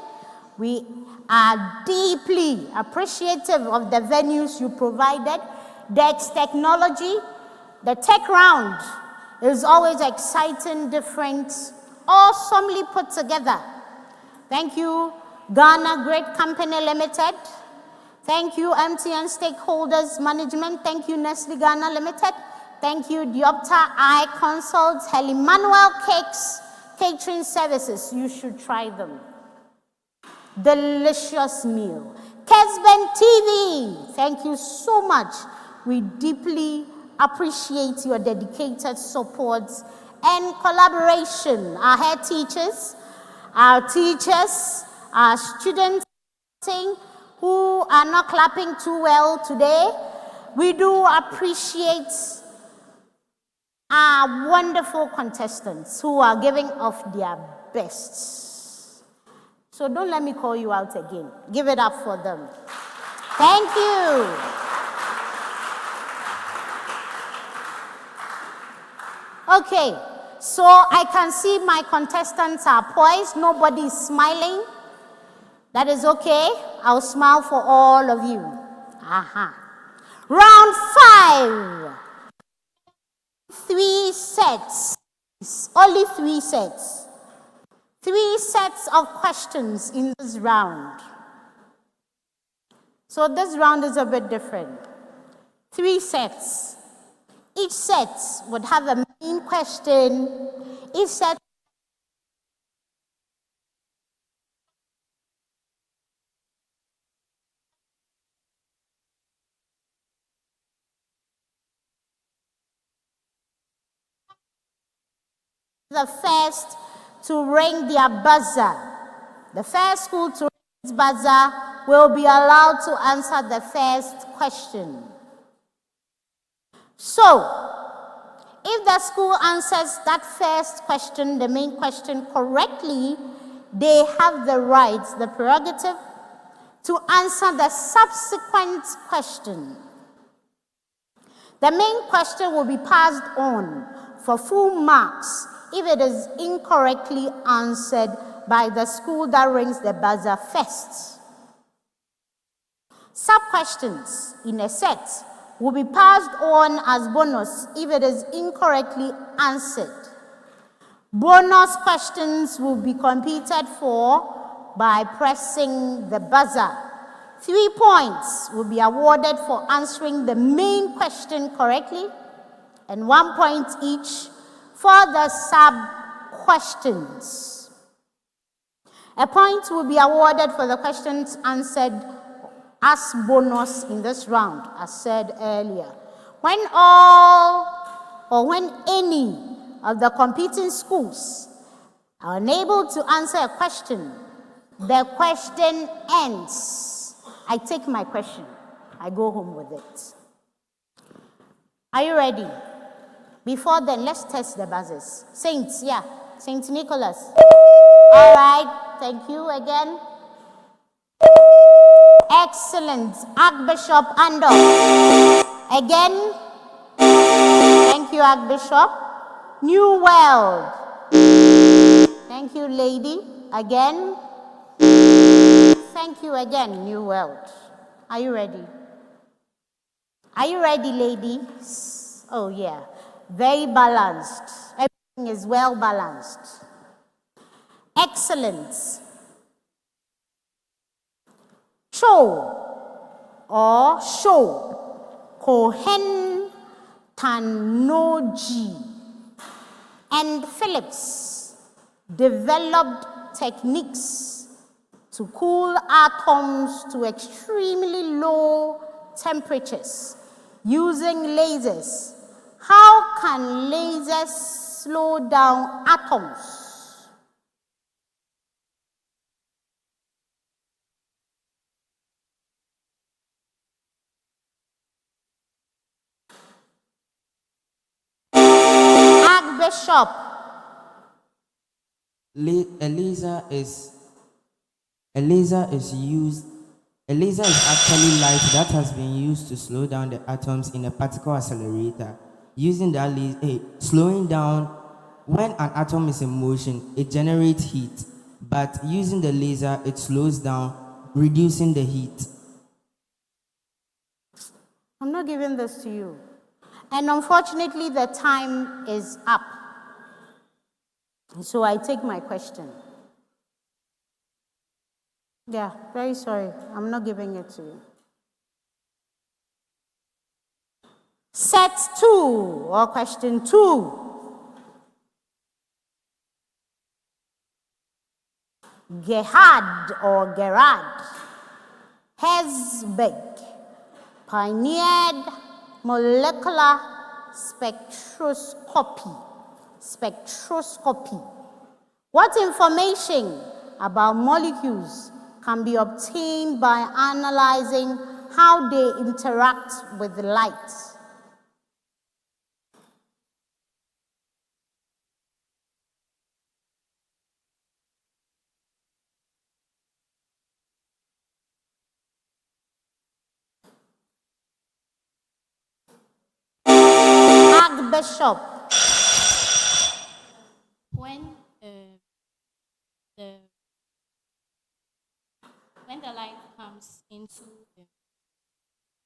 S1: We are deeply appreciative of the venues you provided. DEX Technology, the tech round is always exciting, different, awesomely put together. Thank you, Ghana Great Company Limited. Thank you, MTN Stakeholders Management. Thank you, Nestle Ghana Limited. Thank you, Diopta Eye Consults, Manuel Cakes, Catering Services. You should try them. Delicious meal. Kesben TV, thank you so much. We deeply appreciate your dedicated support and collaboration. Our head teachers, our students who are not clapping too well today, we do appreciate our wonderful contestants who are giving of their best. So don't let me call you out again. Give it up for them. Thank you. Okay, so I can see my contestants are poised. Nobody is smiling. That is okay. I'll smile for all of you. Round 5. 3 sets. Only 3 sets. 3 sets of questions in this round. So this round is a bit different. 3 sets. Each set would have a main question. Each set the first to ring their buzzer. The first school to ring its buzzer will be allowed to answer the first question. So, if the school answers that first question, the main question, correctly, they have the right, the prerogative, to answer the subsequent question. The main question will be passed on for full marks if it is incorrectly answered by the school that rings the buzzer first. Sub-questions in a set will be passed on as bonus if it is incorrectly answered. Bonus questions will be competed for by pressing the buzzer. 3 points will be awarded for answering the main question correctly, and 1 point each for the sub-questions. A point will be awarded for the questions answered as bonus in this round, as said earlier. When all or when any of the competing schools are unable to answer a question, the question ends. I take my question. I go home with it. Are you ready? Before then, let's test the buzzers. Saints, yeah. Saint Nicholas. All right. Thank you again. Excellent. Archbishop ANDOH. Again. Thank you, Archbishop. New World. Thank you, lady. Again. Thank you again, New World. Are you ready? Are you ready, ladies? Oh, yeah. Very balanced. Everything is well balanced. Excellent. Cho or show Cohen Tanoji and Phillips developed techniques to cool atoms to extremely low temperatures using lasers. How can lasers slow down atoms? ARCHBISHOP.
S5: A laser is actually light that has been used to slow down the atoms in a particle accelerator. Using that slowing down, when an atom is in motion, it generates heat, but using the laser, it slows down, reducing the heat.
S1: I'm not giving this to you. And unfortunately, the time is up. So I take my question. Yeah, very sorry. I'm not giving it to you. Set 2, or question 2. Gerhard Herzberg pioneered molecular spectroscopy. What information about molecules can be obtained by analyzing how they interact with light? ARCHBISHOP.
S3: When the light comes into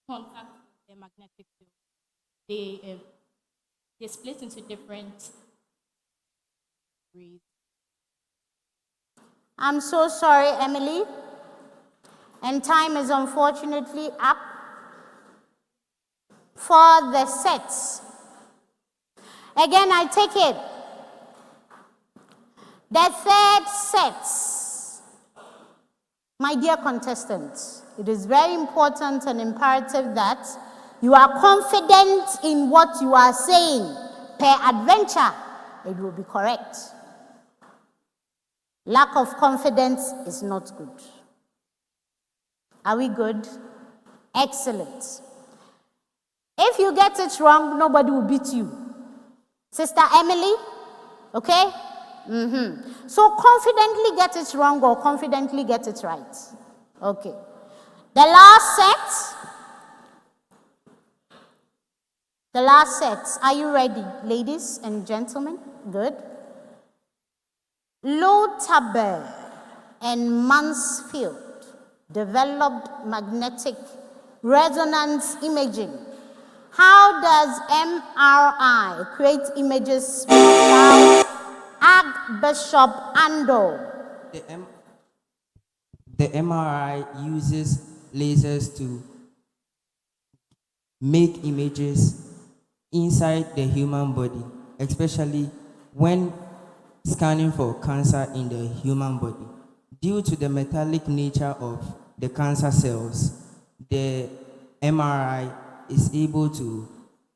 S3: contact with the magnetic field, they split into different rays.
S1: I'm so sorry, Emily. And time is unfortunately up for the sets. Again, I take it. The third set. My dear contestants, it is very important and imperative that you are confident in what you are saying. Peradventure, it will be correct. Lack of confidence is not good. Are we good? Excellent. If you get it wrong, nobody will beat you. Sister Emily, okay? So confidently get it wrong or confidently get it right. Okay. The last set. Are you ready, ladies and gentlemen? Good. Lothar and Mansfield developed magnetic resonance imaging. How does MRI create images without ARCHBISHOP ANDOH?
S5: The MRI uses lasers to make images inside the human body, especially when scanning for cancer in the human body. Due to the metallic nature of the cancer cells, the MRI is able to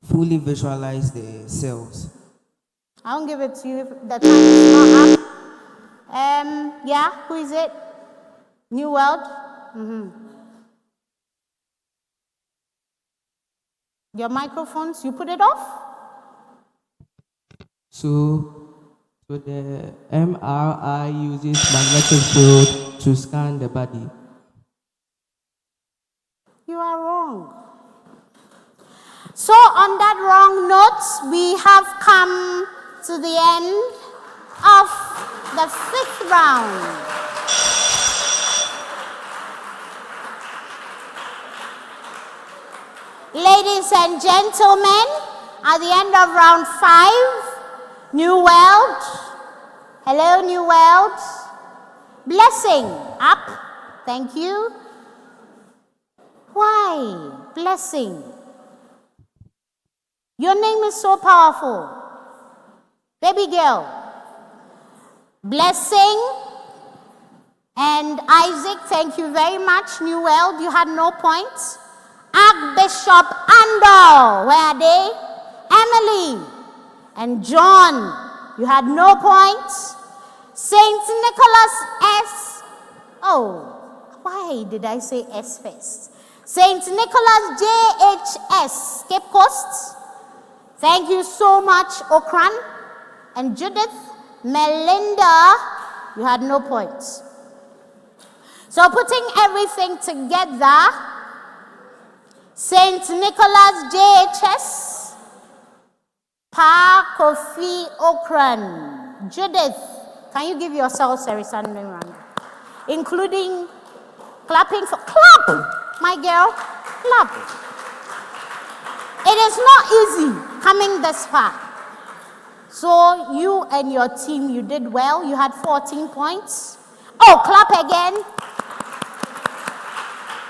S5: fully visualize the cells.
S1: I won't give it to you if the time is not up. Yeah, who is it? New World? Your microphones, you put it off?
S6: So the MRI uses magnetic field to scan the body.
S1: You are wrong. So on that wrong note, we have come to the end of the 5th round. Ladies and gentlemen, at the end of round 5, New World. Hello, New World. Blessing, up. Thank you. Why? Blessing. Your name is so powerful. Baby girl. Blessing and Isaac, thank you very much. Newell, you had no points. Archbishop ANDOH, where are they? Emily and John, you had no points. Saint Nicholas S. Oh, why did I say S first? Saint Nicholas JHS, Cape Coast. Thank you so much, Okran and Judith. Melinda, you had no points. So putting everything together, St. Nicholas JHS, Pa Kofi Okran, Judith, can you give yourselves a resounding round? Including clapping for, clap, my girl, clap. It is not easy coming this far. So you and your team, you did well. You had 14 points. Oh, clap again.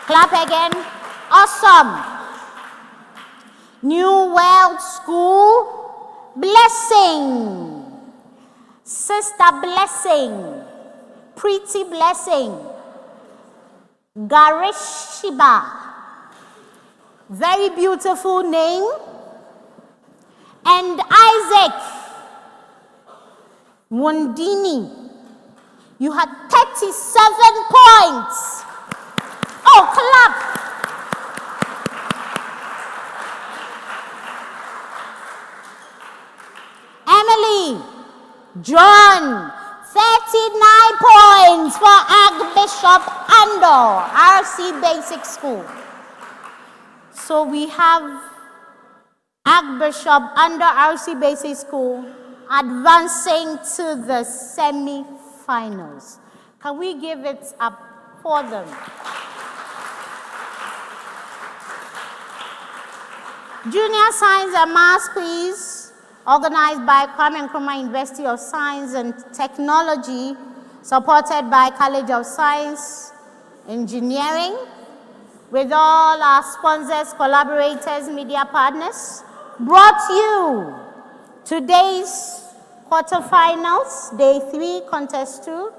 S1: Clap again. Awesome. New World School. Blessing. Sister Blessing. Pretty Blessing. Garishiba. Very beautiful name. And Isaac Mundini, you had 37 points. Oh, clap. Emily, John, 39 points for Archbishop ANDOH, RC Basic School. So we have Archbishop ANDOH RC Basic School advancing to the semi-finals. Can we give it up for them? Junior Science and Maths Quiz, organized by Kwame Nkrumah University of Science and Technology, supported by College of Science, Engineering, with all our sponsors, collaborators, media partners, brought you today's quarterfinals, day 3, contest 2.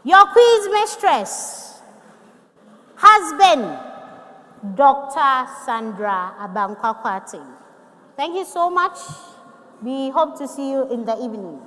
S1: Your quiz mistress has been Dr. Sandra Abankwati. Thank you so much. We hope to see you in the evening.